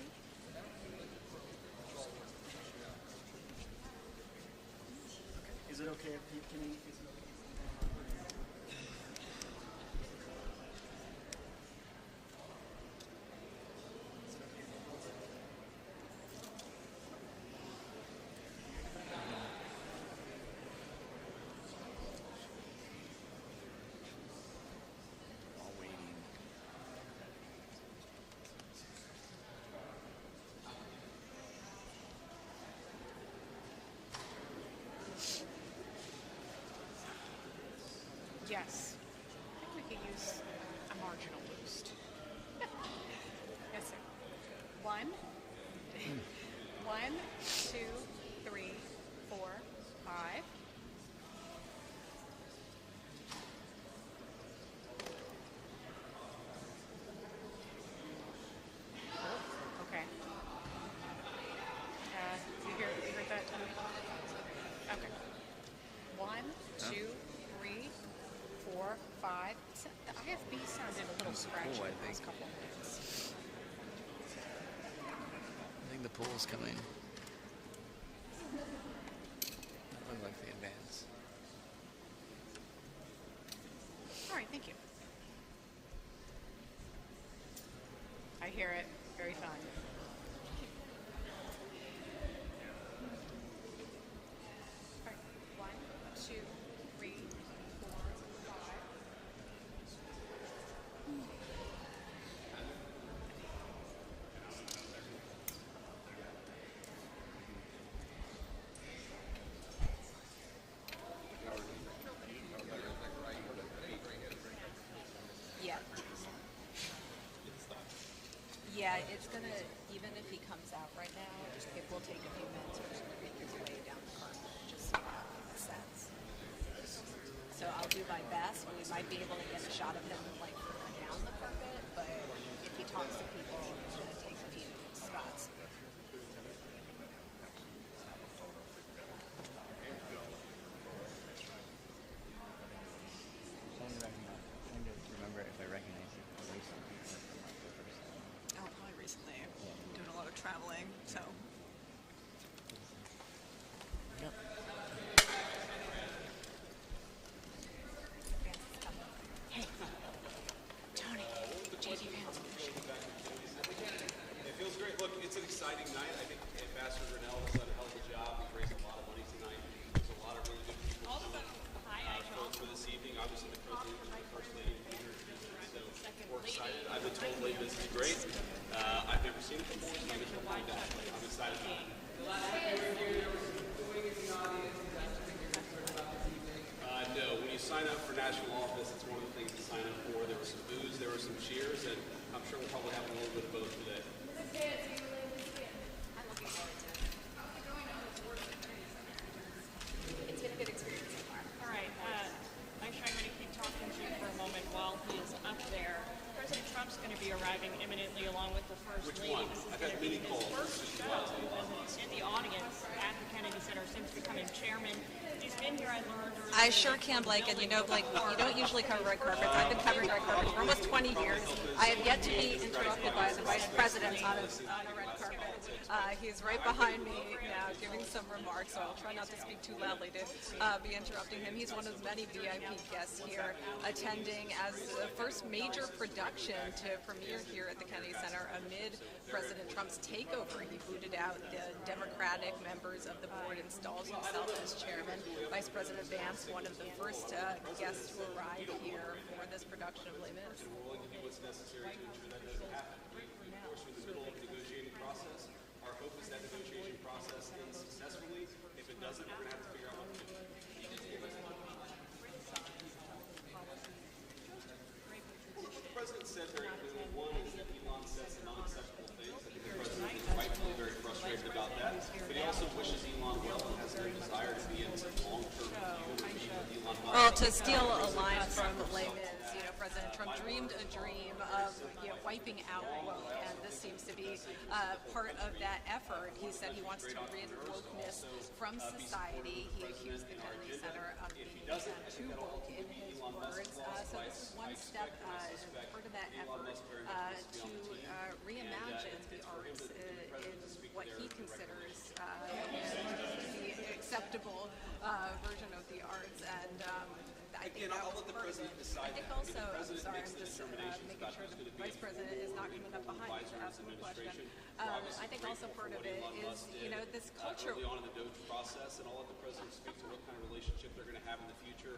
Speaker 11: Is it okay if he can? Is it okay?
Speaker 2: While waiting.
Speaker 7: Yes. I think we could use a marginal boost. Yes, sir. One, one, two, three, four, five. Oh, okay. You heard that, Tony? Okay. One, two, three, four, five. The IFB sounded a little scratchy
Speaker 2: I
Speaker 7: the
Speaker 2: think.
Speaker 7: last couple of minutes.
Speaker 2: I think the pool's coming. That looked like the advance.
Speaker 7: All right, thank you. I hear it. Very fun. All right. One, two, three, four, five.
Speaker 6: Yeah. Yeah, it's gonna, even if he comes out right now, it will take a few minutes for him to make his way down the carpet, just so you have a sense. So I'll do my best. We might be able to get a shot of him like down the carpet, but if he talks to people, it's gonna take a few spots.
Speaker 2: Trying to remember if I recognize you recently or from like the first time.
Speaker 6: Oh, probably recently. Doing a lot of traveling, so.
Speaker 2: Yep.
Speaker 7: Hey, Tony, JD Vance.
Speaker 5: It feels great. Look, it's an exciting night. I think Ambassador Grinnell has done a hell of a job. We've raised a lot of money tonight. There's a lot of really good people for this evening. Obviously, the president and the first lady will be here. So we're excited. I've been told lately this is great. I've never seen it before, so I'm just going to find out. I'm excited about it. No, when you sign up for national office, it's one of the things to sign up for. There was some boos, there were some cheers, and I'm sure we'll probably have a little bit of both today.
Speaker 6: I'm looking forward to it. It's been a good experience so far.
Speaker 3: All right, I'm sure I'm going to keep talking to you for a moment while he is up there. President Trump's going to be arriving imminently along with the First
Speaker 5: Which
Speaker 3: Lady.
Speaker 5: one?
Speaker 3: This is
Speaker 5: I've
Speaker 3: going
Speaker 5: had
Speaker 3: to be
Speaker 5: many
Speaker 3: his
Speaker 5: calls.
Speaker 3: first show in the audience at the Kennedy Center since becoming chairman. He's been here, I learned earlier.
Speaker 6: I sure can, Blake, and you know, Blake, you don't usually cover red carpets. I've been covering red carpets for almost 20 years. I have yet to be interrupted by the Vice President on a red carpet. He's right behind me now giving some remarks, so I'll try not to speak too loudly to be interrupting him. He's one of the many VIP guests here attending as the first major production to premiere here at the Kennedy Center amid President Trump's takeover. He booted out the Democratic members of the board, installed himself as chairman. Vice President Vance, one of the first guests to arrive here for this production of Les Mis.
Speaker 5: We're willing to do what's necessary to ensure that doesn't happen. Of course, we're in the middle of the negotiating process. Our hope is that negotiation process ends successfully. If it doesn't, we're going to have to figure out what to do. What the president said very clearly, one is that Elon said some unacceptable things. I think the president is rightfully very frustrated about that. But he also wishes Elon well and has no desire to be in some long-term feud or beef with Elon Musk.
Speaker 6: Well, to steal a line from Les Mis, you know, President Trump dreamed a dream of wiping out woke, and this seems to be part of that effort. He said he wants to rid wokeness from society. He accused the Kennedy Center of being too woke in his words. So this is one step, part of that effort to reimagine the arts in what he considers the acceptable version of the arts. And I think that was part of it. I think also, I'm sorry, I'm just making sure the Vice President is not coming up behind me to ask him a question. I think also part of it is, this culture.
Speaker 5: Early on in the Doge process, and I'll let the President speak to what kind of relationship they're going to have in the future.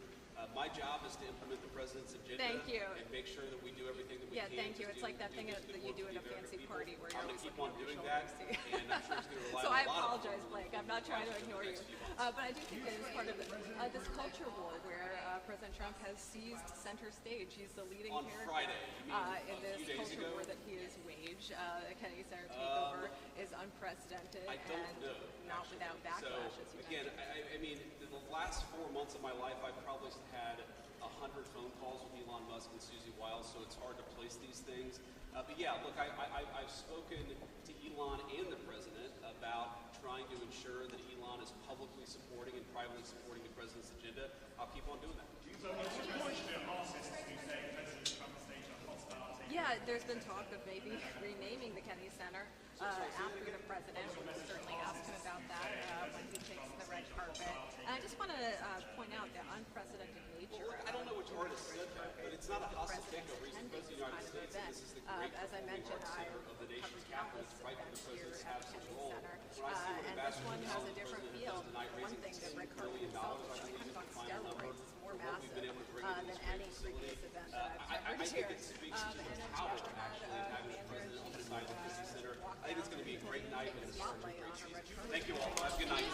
Speaker 5: My job is to implement the President's agenda.
Speaker 6: Thank you.
Speaker 5: And make sure that we do everything that we can.
Speaker 6: Yeah, thank you. It's like that thing that you do at a fancy party where you're
Speaker 5: I'm going
Speaker 6: always
Speaker 5: to keep
Speaker 6: looking
Speaker 5: on
Speaker 6: over
Speaker 5: doing
Speaker 6: your
Speaker 5: that,
Speaker 6: shoulders.
Speaker 5: and I'm sure it's going to rely
Speaker 6: So
Speaker 5: on
Speaker 6: I
Speaker 5: a lot of
Speaker 6: apologize, Blake. I'm not trying to ignore you. But I do think it is part of this culture war where President Trump has seized center stage. He's the leading
Speaker 5: On
Speaker 6: character
Speaker 5: Friday, you mean
Speaker 6: in this
Speaker 5: a few days
Speaker 6: culture
Speaker 5: ago?
Speaker 6: war that he has waged. The Kennedy Center takeover is unprecedented
Speaker 5: I don't
Speaker 6: and
Speaker 5: know,
Speaker 6: not without backlash,
Speaker 5: So,
Speaker 6: as you
Speaker 5: again,
Speaker 6: mentioned.
Speaker 5: I mean, the last 4 months of my life, I've probably had 100 phone calls with Elon Musk and Susie Wiles, so it's hard to place these things. But yeah, look, I've spoken to Elon and the President about trying to ensure that Elon is publicly supporting and privately supporting the President's agenda. I'll keep on doing that.
Speaker 6: Yeah, there's been talk of maybe renaming the Kennedy Center after the President. We'll certainly ask him about that when he takes the red carpet. And I just want to point out the unprecedented nature
Speaker 5: I don't know which artist said that, but it's not a hostile takeover. He's the President of the United States, and this is the great
Speaker 6: as I mentioned,
Speaker 5: art
Speaker 6: I
Speaker 5: center of the nation's
Speaker 6: covered
Speaker 5: capital. It's right for the
Speaker 6: here
Speaker 5: President's
Speaker 6: at the
Speaker 5: absence
Speaker 6: Kennedy
Speaker 5: role.
Speaker 6: Center.
Speaker 5: When I see what
Speaker 6: And this
Speaker 5: Ambassador
Speaker 6: one has
Speaker 5: Ronaldo,
Speaker 6: a different
Speaker 5: President,
Speaker 6: feel.
Speaker 5: does tonight,
Speaker 6: One
Speaker 5: raising
Speaker 6: thing, the
Speaker 5: $60
Speaker 6: red carpet
Speaker 5: billion,
Speaker 6: itself
Speaker 5: I
Speaker 6: is
Speaker 5: believe is
Speaker 6: on
Speaker 5: the final number
Speaker 6: steroids. It's more
Speaker 5: for what we've
Speaker 6: massive
Speaker 5: been able to bring into
Speaker 6: than
Speaker 5: this great
Speaker 6: any
Speaker 5: facility.
Speaker 6: previous event that I've
Speaker 5: I
Speaker 6: covered
Speaker 5: think
Speaker 6: here.
Speaker 5: it speaks to the power, actually, of having the President on the side of the Kennedy Center. I think it's going to be a great night and it's going to be a great season. Thank you all. Have a good night.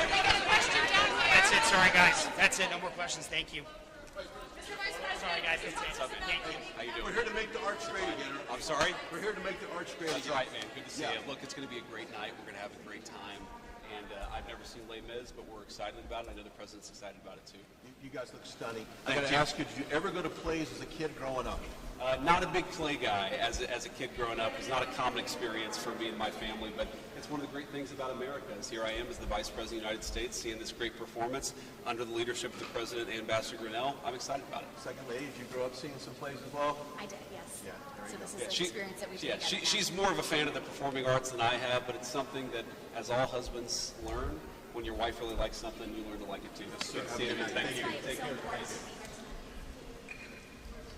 Speaker 12: That's it. Sorry, guys. That's it. No more questions. Thank you. Sorry, guys. That's it. Thank you.
Speaker 5: How you doing?
Speaker 13: We're here to make the arts great again.
Speaker 5: I'm sorry?
Speaker 13: We're here to make the arts great
Speaker 5: That's
Speaker 13: again.
Speaker 5: right, man. Good to see you. Look, it's going to be a great night. We're going to have a great time. And I've never seen Les Mis, but we're excited about it. I know the President's excited about it, too.
Speaker 13: You guys look stunning. I
Speaker 5: Thank
Speaker 13: got to
Speaker 5: you.
Speaker 13: ask you, did you ever go to plays as a kid growing up?
Speaker 5: Not a big play guy as a kid growing up. It's not a common experience for me and my family, but it's one of the great things about America is here I am as the Vice President of the United States, seeing this great performance under the leadership of the President and Ambassador Grinnell. I'm excited about it.
Speaker 13: Second lady, did you grow up seeing some plays as well?
Speaker 14: I did, yes.
Speaker 13: Yeah,
Speaker 14: So this is
Speaker 5: Yeah,
Speaker 14: an
Speaker 5: she-
Speaker 14: experience that we
Speaker 5: yeah,
Speaker 14: take out of
Speaker 5: she's more of a fan of the performing arts than I have, but it's something that, as all husbands learn, when your wife really likes something, you learn to like it too. So, see you. Thank you. Take care.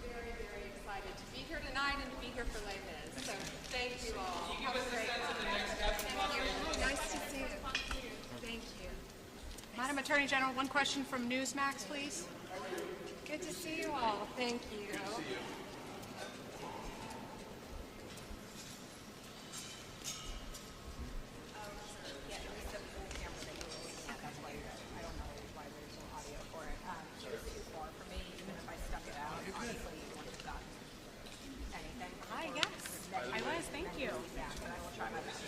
Speaker 3: Very, very excited to be here tonight and to be here for Les Mis. So thank you all. Have a great night.
Speaker 1: Nice to see you. Thank you.
Speaker 7: Madam Attorney General, one question from Newsmax, please.
Speaker 3: Good to see you all. Thank you.
Speaker 6: That's why I don't know why there's no audio for it. It was too far for me, even if I stuck it out. Honestly, you wouldn't have gotten anything.
Speaker 7: Hi, yes. I was, thank you.
Speaker 6: Yeah, but I will try my best.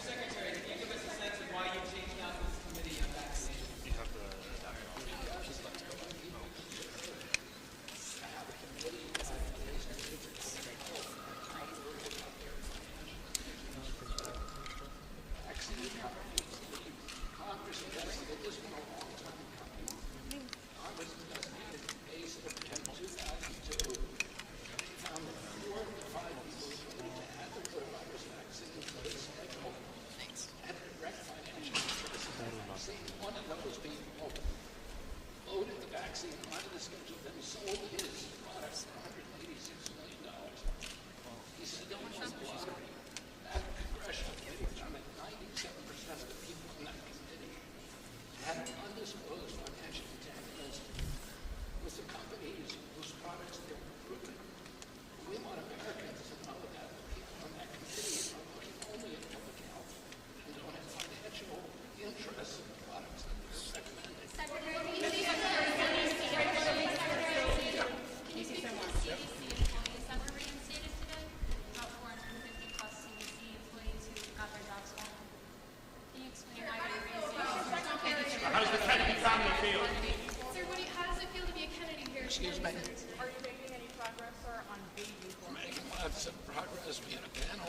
Speaker 14: some progress. We had a panel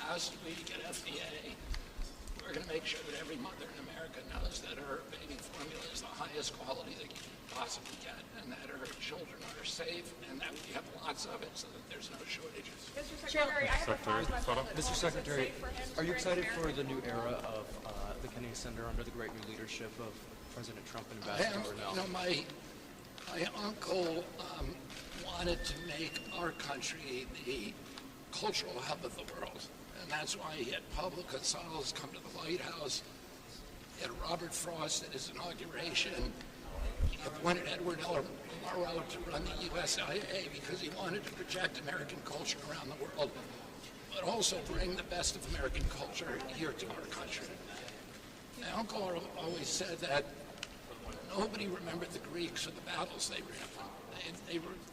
Speaker 14: last week at FDA. We're going to make sure that every mother in America knows that her baby formula is the highest quality they can possibly get, and that her children are safe, and that we have lots of it so that there's no shortages.
Speaker 15: Mr. Secretary, are you excited for the new era of the Kennedy Center under the great new leadership of President Trump and Ambassador Brunel?
Speaker 14: You know, my uncle wanted to make our country the cultural hub of the world. And that's why he had Pablo Casals come to the White House. He had Robert Frost at his inauguration. He appointed Edward L. Murrow to run the USIA because he wanted to project American culture around the world, but also bring the best of American culture here to our country. My uncle always said that nobody remembered the Greeks or the battles they ran.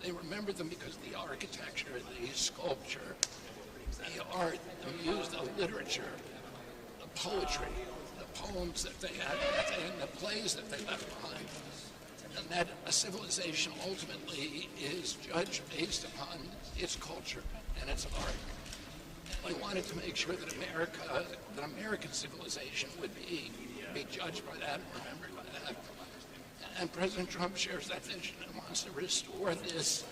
Speaker 14: They remembered them because of the architecture, the sculpture, the art, the music, the literature, the poetry, the poems that they had, and the plays that they left behind. And that a civilization ultimately is judged based upon its culture and its art. I wanted to make sure that American civilization would be judged by that and remembered by that. And President Trump shares that vision and wants to restore this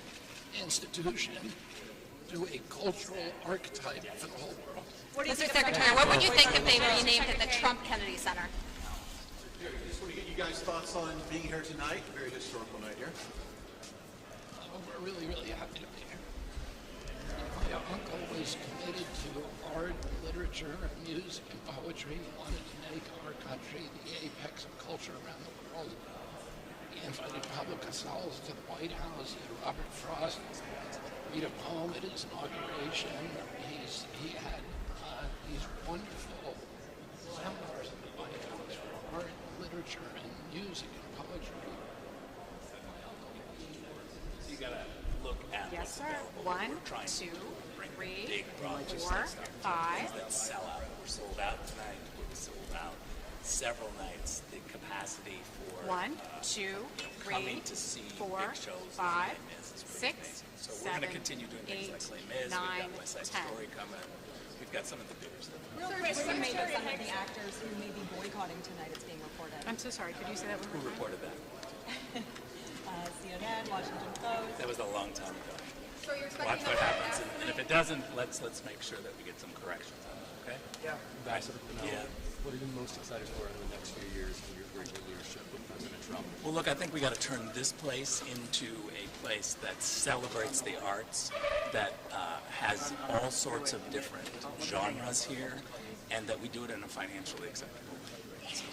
Speaker 14: institution to a cultural archetype for the whole world.
Speaker 6: Mr. Secretary, what would you think if they renamed it the Trump Kennedy Center?
Speaker 13: Just want to get you guys' thoughts on being here tonight. Very historical night here.
Speaker 14: We're really, really happy to be here. My uncle was committed to art, literature, music, and poetry. He wanted to make our country the apex of culture around the world. He invited Pablo Casals to the White House. He had Robert Frost read a poem at his inauguration. He had these wonderful seminars in the White House for art, literature, and music and poetry.
Speaker 16: You gotta look at
Speaker 7: Yes,
Speaker 16: what's
Speaker 7: sir.
Speaker 16: available.
Speaker 7: 1,
Speaker 16: We're trying
Speaker 7: 2,
Speaker 16: to bring
Speaker 7: 3,
Speaker 16: big projects
Speaker 7: 4,
Speaker 16: that start
Speaker 7: 5.
Speaker 16: that sell out. We're sold out tonight. We're sold out several nights. The capacity for
Speaker 7: 1, 2, 3,
Speaker 16: coming to see
Speaker 7: 4,
Speaker 16: big shows
Speaker 7: 5,
Speaker 16: like Les Mis is pretty
Speaker 7: 6,
Speaker 16: amazing. So
Speaker 7: 7,
Speaker 16: we're going to continue doing things
Speaker 7: 8,
Speaker 16: like Les Mis.
Speaker 7: 9,
Speaker 16: We've got West Side
Speaker 7: 10.
Speaker 16: Story coming. We've got some of the bigger stuff.
Speaker 6: Real quick, what you made of some of the actors who may be boycotting tonight, it's being reported.
Speaker 7: I'm so sorry. Could you say that one
Speaker 16: Who
Speaker 7: more time?
Speaker 16: reported that?
Speaker 6: CNN, Washington Post.
Speaker 16: That was a long time ago.
Speaker 10: So you're expecting
Speaker 16: Watch what happens, and if it doesn't, let's make sure that we get some corrections on it. Okay?
Speaker 15: Yeah. Ambassador Brunel,
Speaker 16: Yeah.
Speaker 15: what are you most excited for in the next few years under your great leadership with President Trump?
Speaker 16: Well, look, I think we got to turn this place into a place that celebrates the arts, that has all sorts of different genres here, and that we do it in a financially acceptable way.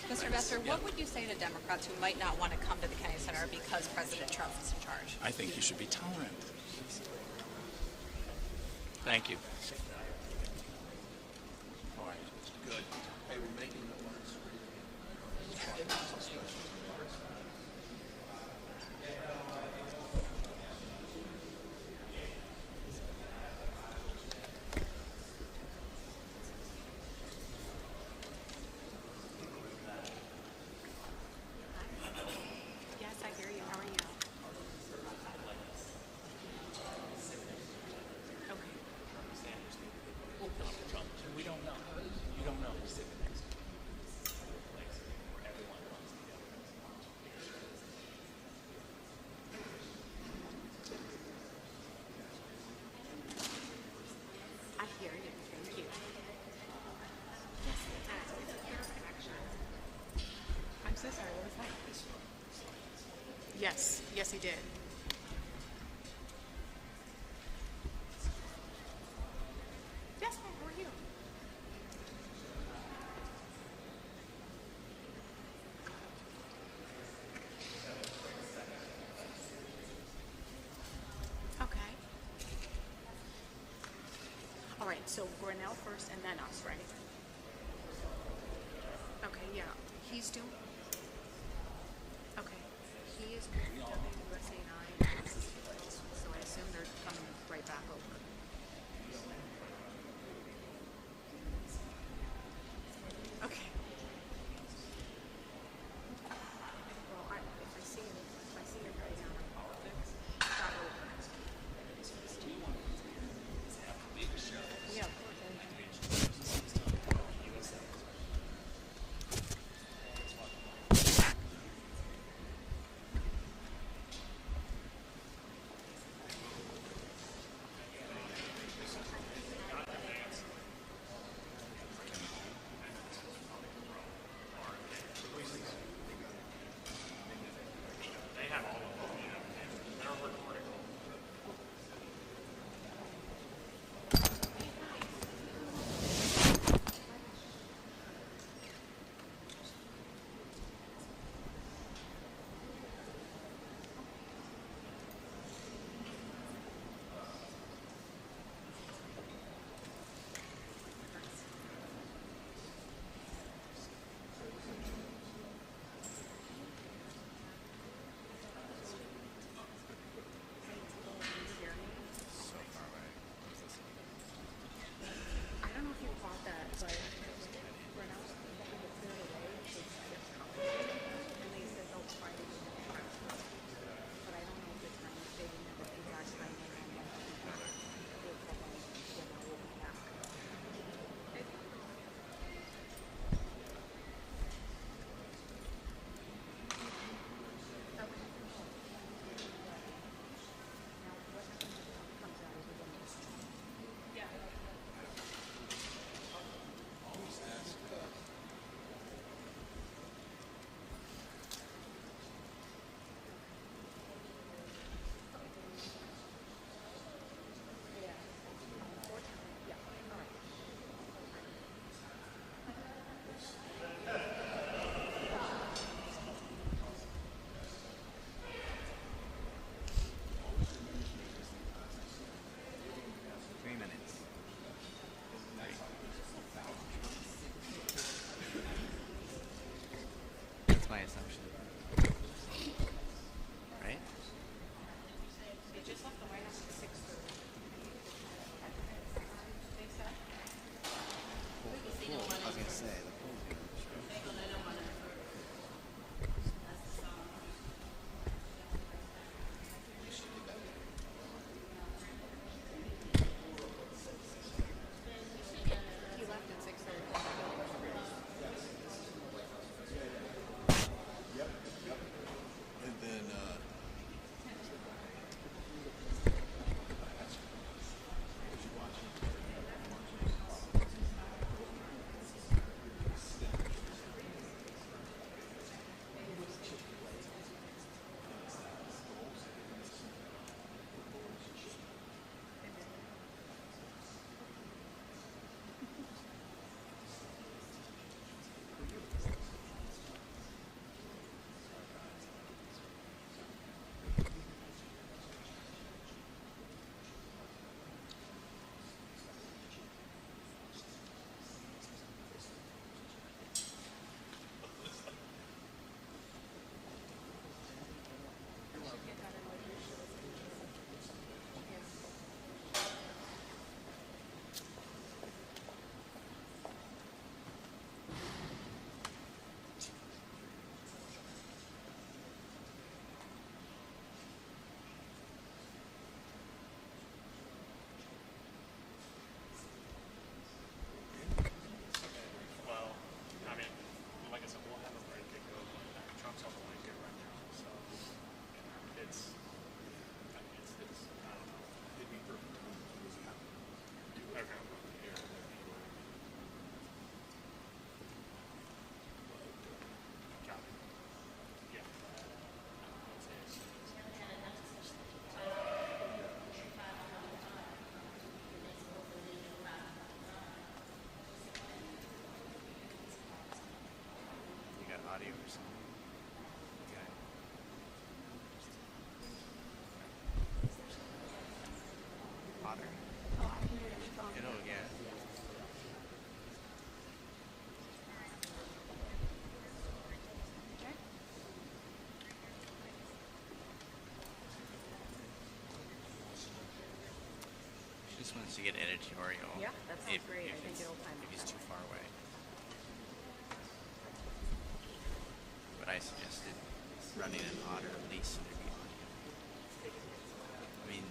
Speaker 6: Mr. Besser, what would you say to Democrats who might not want to come to the Kennedy Center because President Trump is in charge?
Speaker 16: I think you should be tolerant. Thank you. All right.
Speaker 13: Good. Hey, we're making the ones.
Speaker 7: Yes, I hear you. How are you? Okay.
Speaker 16: Donald Trump. We don't know. You don't know who's sitting next to him. Place where everyone comes together.
Speaker 7: I hear you. Thank you. Yes, I'm so sorry. What was that? Yes. Yes, he did. Yes, ma'am. How are you? Okay. All right, so Grinnell first and then us, right? Okay, yeah. He's doing. Okay. He is doing USA 9. So I assume they're coming right back over. Okay. Well, if I see him right now in politics, that will.
Speaker 2: just wants to get editorial.
Speaker 6: Yeah, that sounds great. I think
Speaker 2: If
Speaker 6: it'll time
Speaker 2: he's too far away. But I suggested running an otter lease interview on you. I mean,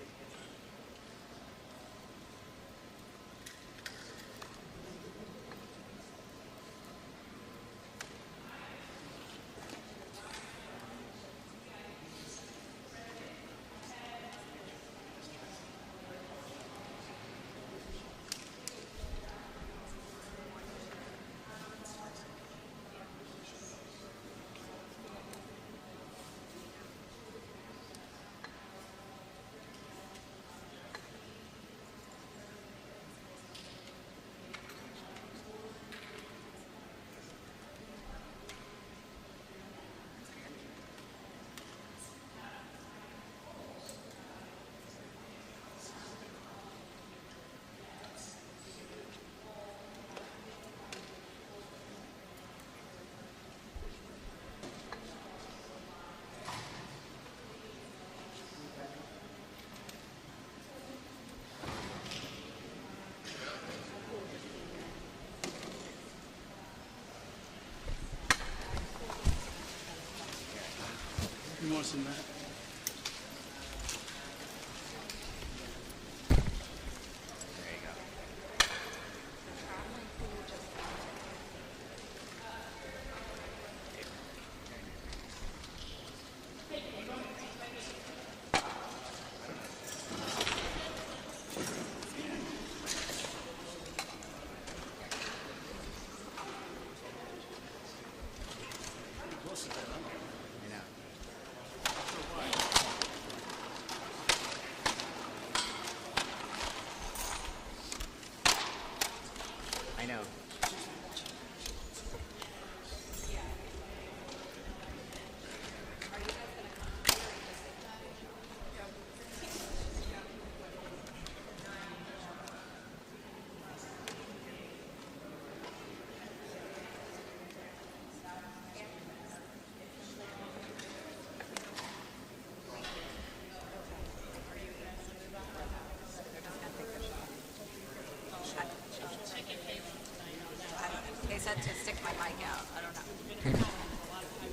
Speaker 11: You want some of that?
Speaker 2: there you go. I know. I know.
Speaker 6: They said to stick my mic out. I don't know.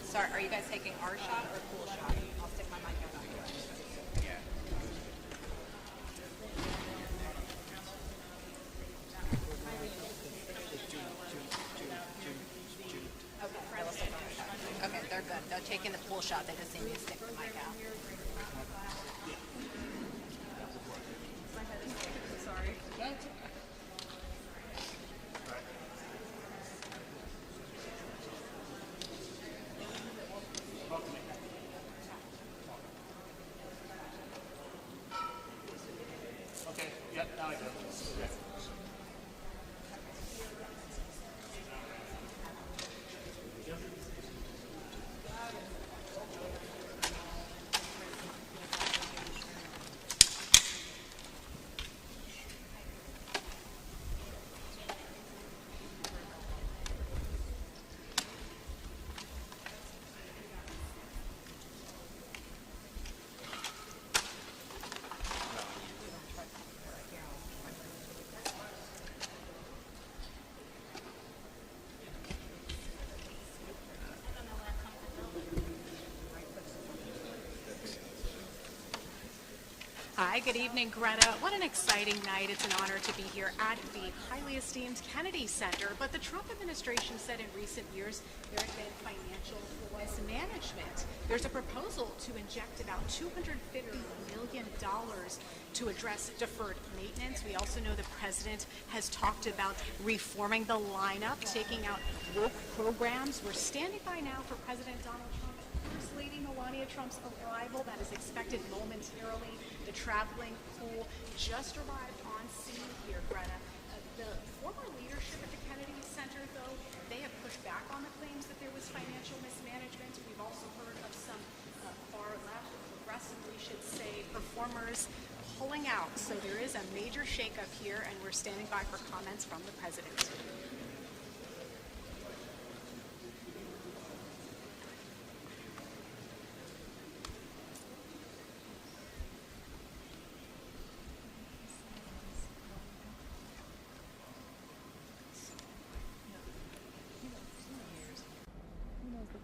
Speaker 6: Sorry, are you guys taking our shot or pool shot? I'll stick my mic out.
Speaker 2: Yeah.
Speaker 6: Okay, they're good. They're taking the pool shot. They just need me to stick the mic out. Sorry.
Speaker 11: Okay, yep, now I do.
Speaker 7: Hi, good evening, Greta. What an exciting night. It's an honor to be here at the highly esteemed Kennedy Center. But the Trump administration said in recent years there had been financial mismanagement. There's a proposal to inject about $250 million to address deferred maintenance. We also know the president has talked about reforming the lineup, taking out woke programs. We're standing by now for President Donald Trump. First Lady Melania Trump's arrival that is expected momentarily. The traveling pool just arrived on scene here, Greta. The former leadership at the Kennedy Center, though, they have pushed back on the claims that there was financial mismanagement. We've also heard of some far left, progressive, we should say, performers pulling out. So there is a major shakeup here, and we're standing by for comments from the president.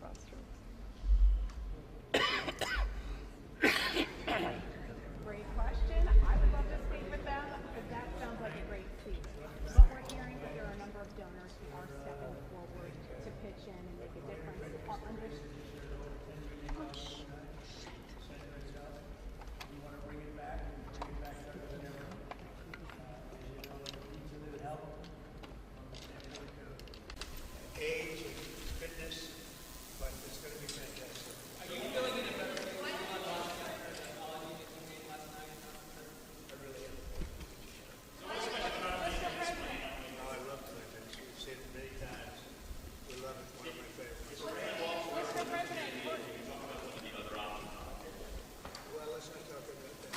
Speaker 3: questions.
Speaker 7: Great question. I would love to speak with them, because that sounds like a great seat. But we're hearing that there are a number of donors who are stepping forward to pitch in and make a difference.
Speaker 17: Age and fitness, but it's going to be fantastic. Are you feeling any better? I really am. Oh, I love Clinton. We've seen it many times. We love it. One of my favorites. Well, let's not talk about that.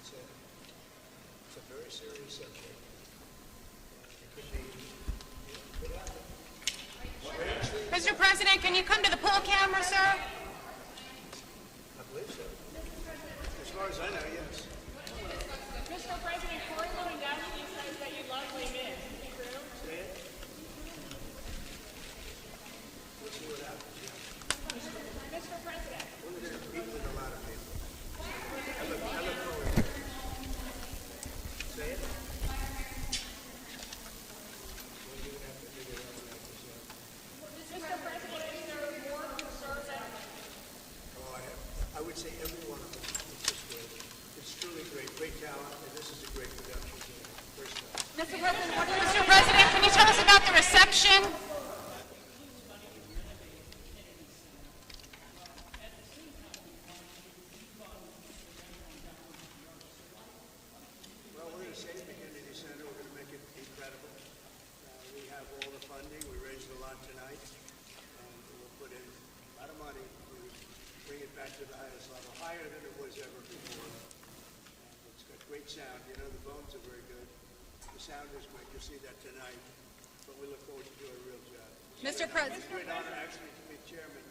Speaker 17: It's a very serious subject. It could be.
Speaker 7: Mr. President, can you come to the poll camera, sir?
Speaker 17: I believe so. As far as I know, yes.
Speaker 7: Mr. President, Corey Lewandowski says that you love Les Mis. Is it true?
Speaker 17: Say it. Let's see what happens.
Speaker 7: Mr. President.
Speaker 17: We're going to meet with a lot of people. I look forward to it. Say it.
Speaker 7: Mr. President, is there more conservative?
Speaker 17: Oh, I would say every one of them is just great. It's truly great. Great talent, and this is a great production. First time.
Speaker 7: Mr. President, can you tell us about the reception?
Speaker 17: Well, we're going to save the Kennedy Center. We're going to make it incredible. We have all the funding. We raised a lot tonight. We'll put in a lot of money to bring it back to the highest level, higher than it was ever before. It's got great sound. You know, the bones are very good. The sound is great. You'll see that tonight. But we look forward to doing a real job.
Speaker 10: Mr. President.
Speaker 17: It's a great honor, actually, to be chairman.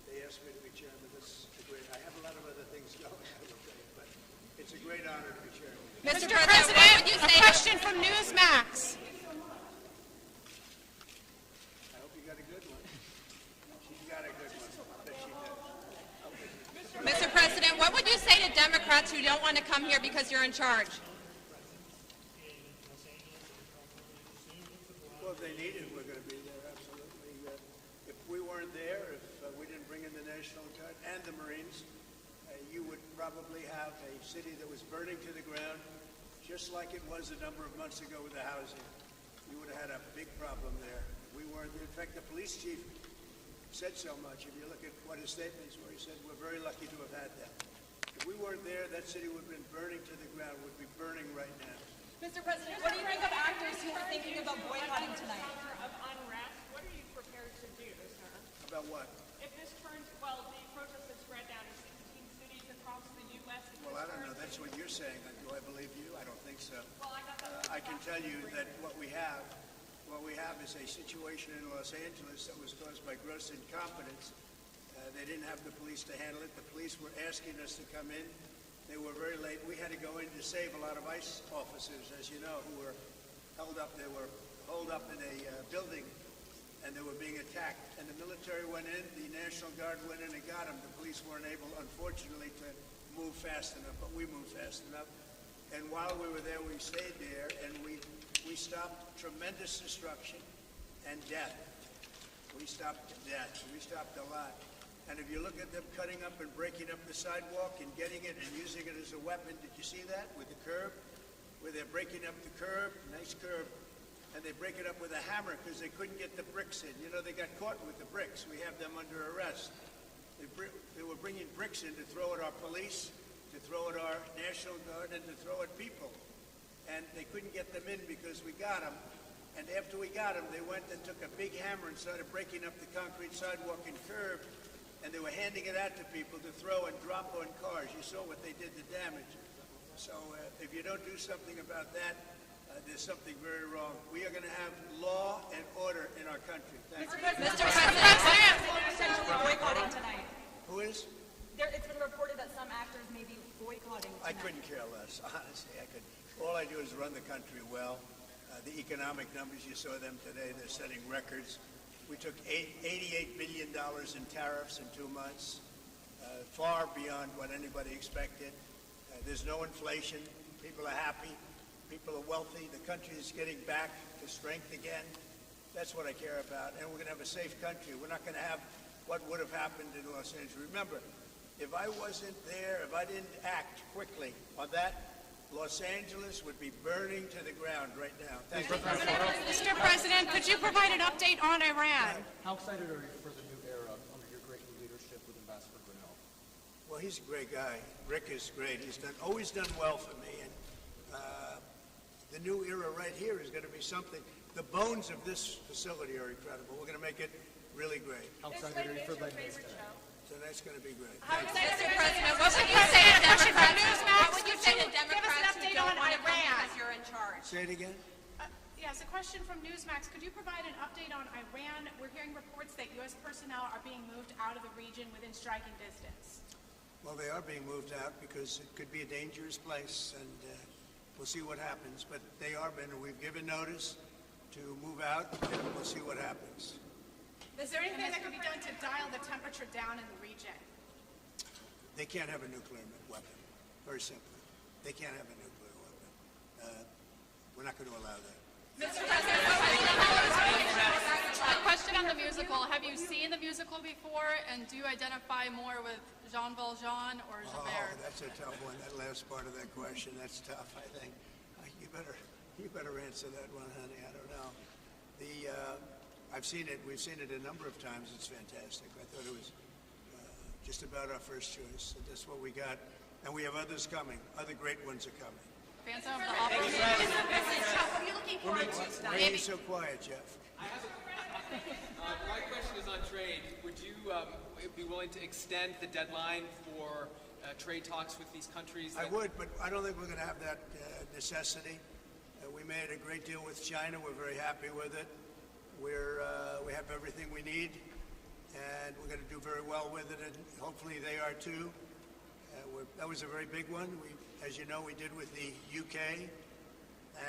Speaker 17: They asked me to be chairman. This is a great. I have a lot of other things going, I will tell you, but it's a great honor to be chairman.
Speaker 10: Mr. President, what would you say?
Speaker 7: A question from Newsmax.
Speaker 17: I hope you got a good one. She's got a good one. I bet she does.
Speaker 10: Mr. President, what would you say to Democrats who don't want to come here because you're in charge?
Speaker 17: Well, if they need it, we're going to be there, absolutely. If we weren't there, if we didn't bring in the National Guard and the Marines, you would probably have a city that was burning to the ground, just like it was a number of months ago with the housing. You would have had a big problem there. We weren't. In fact, the police chief said so much. If you look at what his statements were, he said, we're very lucky to have had that. If we weren't there, that city would have been burning to the ground, would be burning right now.
Speaker 6: Mr. President, what do you think of actors who are thinking about boycotting tonight?
Speaker 7: Of unrest, what are you prepared to do, sir?
Speaker 17: About what?
Speaker 7: If this turns, well, the protests have spread down to 16 cities across the U.S.
Speaker 17: Well, I don't know. That's what you're saying. Do I believe you? I don't think so.
Speaker 7: Well, I got that.
Speaker 17: I can tell you that what we have is a situation in Los Angeles that was caused by gross incompetence. They didn't have the police to handle it. The police were asking us to come in. They were very late. We had to go in to save a lot of ICE officers, as you know, who were held up. They were holed up in a building, and they were being attacked. And the military went in. The National Guard went in and got them. The police weren't able, unfortunately, to move fast enough, but we moved fast enough. And while we were there, we stayed there, and we stopped tremendous destruction and death. We stopped death. We stopped a lot. And if you look at them cutting up and breaking up the sidewalk and getting it and using it as a weapon, did you see that with the curb? Where they're breaking up the curb, nice curb, and they break it up with a hammer because they couldn't get the bricks in. You know, they got caught with the bricks. We have them under arrest. They were bringing bricks in to throw at our police, to throw at our National Guard, and to throw at people. And they couldn't get them in because we got them. And after we got them, they went and took a big hammer and started breaking up the concrete sidewalk and curb. And they were handing it out to people to throw and drop on cars. You saw what they did, the damage. So if you don't do something about that, there's something very wrong. We are going to have law and order in our country. Thank you.
Speaker 6: Mr. President, potentially boycotting tonight.
Speaker 17: Who is?
Speaker 6: It's been reported that some actors may be boycotting tonight.
Speaker 17: I couldn't care less, honestly. All I do is run the country well. The economic numbers, you saw them today, they're setting records. We took $88 billion in tariffs in 2 months, far beyond what anybody expected. There's no inflation. People are happy. People are wealthy. The country is getting back to strength again. That's what I care about. And we're going to have a safe country. We're not going to have what would have happened in Los Angeles. Remember, if I wasn't there, if I didn't act quickly on that, Los Angeles would be burning to the ground right now. Thank you.
Speaker 7: Mr. President, could you provide an update on Iran?
Speaker 15: How excited are you for the new era under your great new leadership with Ambassador Grinnell?
Speaker 17: Well, he's a great guy. Rick is great. He's always done well for me. And the new era right here is going to be something. The bones of this facility are incredible. We're going to make it really great.
Speaker 15: How excited are you for Bethesda?
Speaker 17: Tonight's going to be great.
Speaker 10: Mr. President, what would you say to Democrats? What would you say to Democrats who don't want to come because you're in charge?
Speaker 17: Say it again.
Speaker 7: Yes, a question from Newsmax. Could you provide an update on Iran? We're hearing reports that U.S. personnel are being moved out of the region within striking distance.
Speaker 17: Well, they are being moved out because it could be a dangerous place, and we'll see what happens. But they are being. We've given notice to move out, and we'll see what happens.
Speaker 7: Is there anything that could be done to dial the temperature down in the region?
Speaker 17: They can't have a nuclear weapon. Very simply. They can't have a nuclear weapon. We're not going to allow that.
Speaker 7: Mr. President, a question on the musical. Have you seen the musical before, and do you identify more with Jean Valjean or Javert?
Speaker 17: Oh, that's a tough one. That last part of that question, that's tough, I think. You better answer that one, honey. I don't know. I've seen it. We've seen it a number of times. It's fantastic. I thought it was just about our first choice. So that's what we got. And we have others coming. Other great ones are coming.
Speaker 7: Phantom of the Opera. What are you looking forward to
Speaker 17: Why are you so quiet, Jeff?
Speaker 18: My question is on trade. Would you be willing to extend the deadline for trade talks with these countries?
Speaker 17: I would, but I don't think we're going to have that necessity. We made a great deal with China. We're very happy with it. We have everything we need, and we're going to do very well with it, and hopefully they are too. That was a very big one. As you know, we did with the UK,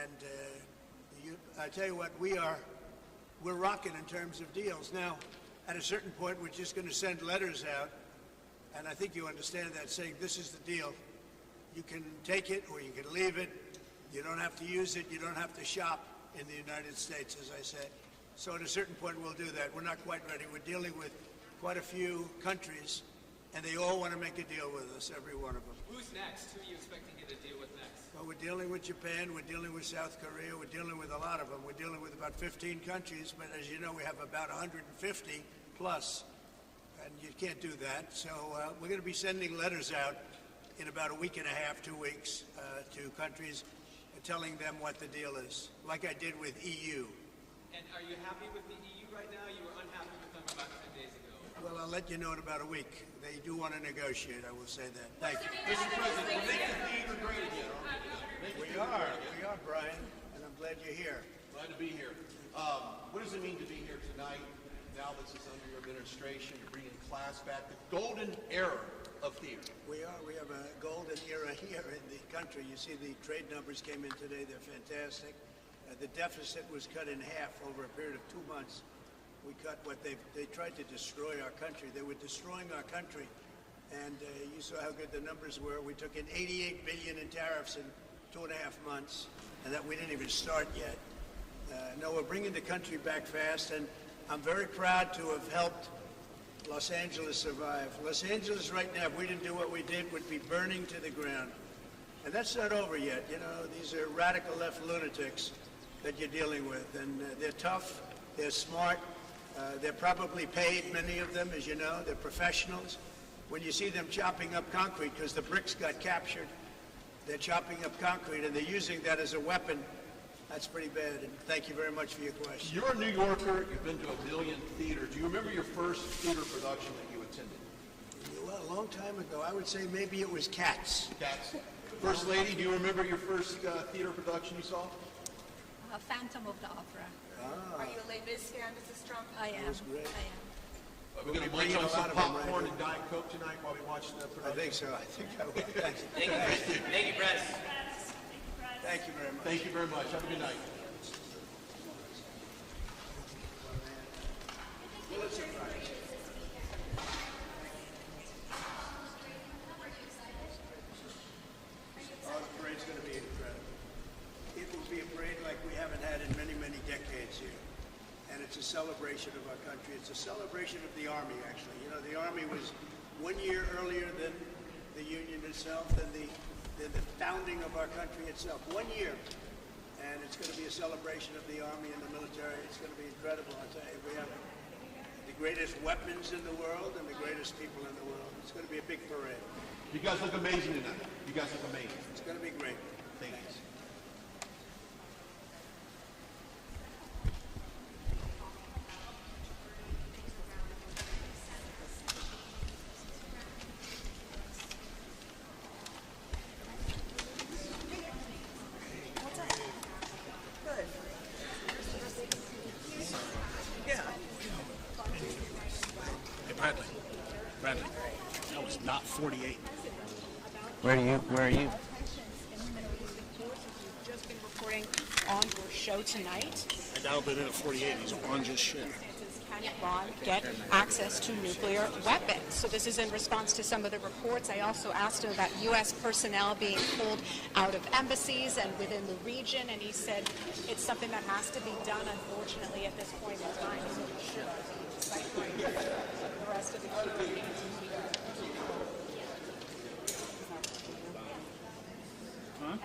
Speaker 17: and I tell you what, we're rocking in terms of deals. Now, at a certain point, we're just going to send letters out, and I think you understand that, saying this is the deal. You can take it or you can leave it. You don't have to use it. You don't have to shop in the United States, as I said. So at a certain point, we'll do that. We're not quite ready. We're dealing with quite a few countries, and they all want to make a deal with us, every one of them.
Speaker 18: Who's next? Who are you expecting to get a deal with next?
Speaker 17: Well, we're dealing with Japan. We're dealing with South Korea. We're dealing with a lot of them. We're dealing with about 15 countries, but as you know, we have about 150 plus, and you can't do that. So we're going to be sending letters out in about a week and a half, 2 weeks, to countries, telling them what the deal is, like I did with EU.
Speaker 18: And are you happy with the EU right now? You were unhappy with them about 10 days ago.
Speaker 17: Well, I'll let you know in about a week. They do want to negotiate, I will say that. Thank you.
Speaker 13: Mr. President, we're making the theater great again, aren't we?
Speaker 17: We are, Brian, and I'm glad you're here.
Speaker 13: Glad to be here. What does it mean to be here tonight? Now this is under your administration, you're bringing class back, the golden era of theater.
Speaker 17: We are. We have a golden era here in the country. You see the trade numbers came in today. They're fantastic. The deficit was cut in half over a period of 2 months. We cut what they tried to destroy our country. They were destroying our country. And you saw how good the numbers were. We took in $88 billion in tariffs in 2.5 months, and that we didn't even start yet. No, we're bringing the country back fast, and I'm very proud to have helped Los Angeles survive. Los Angeles right now, if we didn't do what we did, would be burning to the ground. And that's not over yet. You know, these are radical left lunatics that you're dealing with. And they're tough, they're smart, they're probably paid, many of them, as you know. They're professionals. When you see them chopping up concrete, because the bricks got captured, they're chopping up concrete, and they're using that as a weapon. That's pretty bad, and thank you very much for your question.
Speaker 13: You're a New Yorker. You've been to a million theaters. Do you remember your first theater production that you attended?
Speaker 17: Well, a long time ago. I would say maybe it was Cats.
Speaker 13: Cats. First Lady, do you remember your first theater production you saw?
Speaker 10: Phantom of the Opera.
Speaker 3: Are you a Les Mis fan, Mrs. Trump?
Speaker 10: I am.
Speaker 17: That was great.
Speaker 10: I am.
Speaker 13: We're going to munch on some popcorn and Diet Coke tonight while we watch the production.
Speaker 17: I think so. I think I will. Thank you.
Speaker 2: Thank you, Press.
Speaker 17: Thank you very much.
Speaker 13: Thank you very much. Have a good night.
Speaker 17: it's a celebration of our country. It's a celebration of the Army, actually. You know, the Army was 1 year earlier than the Union itself, than the founding of our country itself. 1 year. And it's going to be a celebration of the Army and the military. It's going to be incredible. I tell you, we have the greatest weapons in the world and the greatest people in the world. It's going to be a big parade.
Speaker 13: You guys look amazing tonight. You guys look amazing.
Speaker 17: It's going to be great.
Speaker 13: Thanks.
Speaker 8: Bradley, that was not 48.
Speaker 16: Where are you?
Speaker 7: Just been reporting on your show tonight.
Speaker 8: I dialed it in at 48. He's on just shit.
Speaker 7: Can Iran get access to nuclear weapons? So this is in response to some of the reports. I also asked him about U.S. personnel being pulled out of embassies and within the region, and he said it's something that has to be done, unfortunately, at this point in time. So we should be ciphering the rest of the community.
Speaker 8: Huh?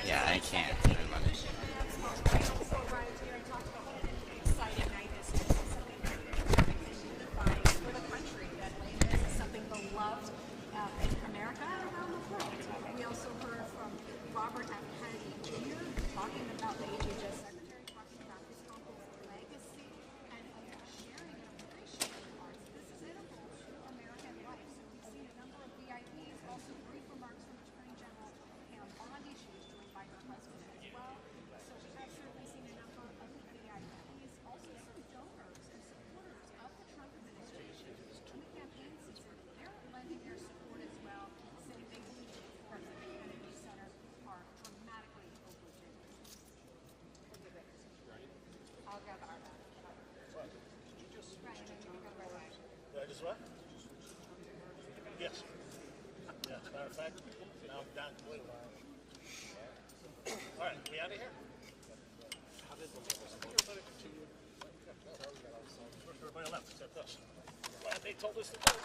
Speaker 2: Yeah, I can't.
Speaker 1: Something beloved in America and around the world. We also heard from Robert F. Kennedy Jr. talking about the HHS secretary, talking about his uncle's legacy and sharing and appreciating arts. This is integral to American life. So we've seen a number of VIPs, also brief remarks from Attorney General Pam Bondi. She was joined by her husband as well. So we have certainly seen a number of VIPs, also some donors and supporters of the Trump administration in the campaign season. They're lending their support as well, saying they believe the efforts at the Kennedy Center are dramatically overdue. I'll grab our
Speaker 11: Did I just what? Yes. Yeah, as a matter of fact, now I'm down to wait a while. All right, we out of here? How did everybody continue? Everybody left except us. Glad they told us to go.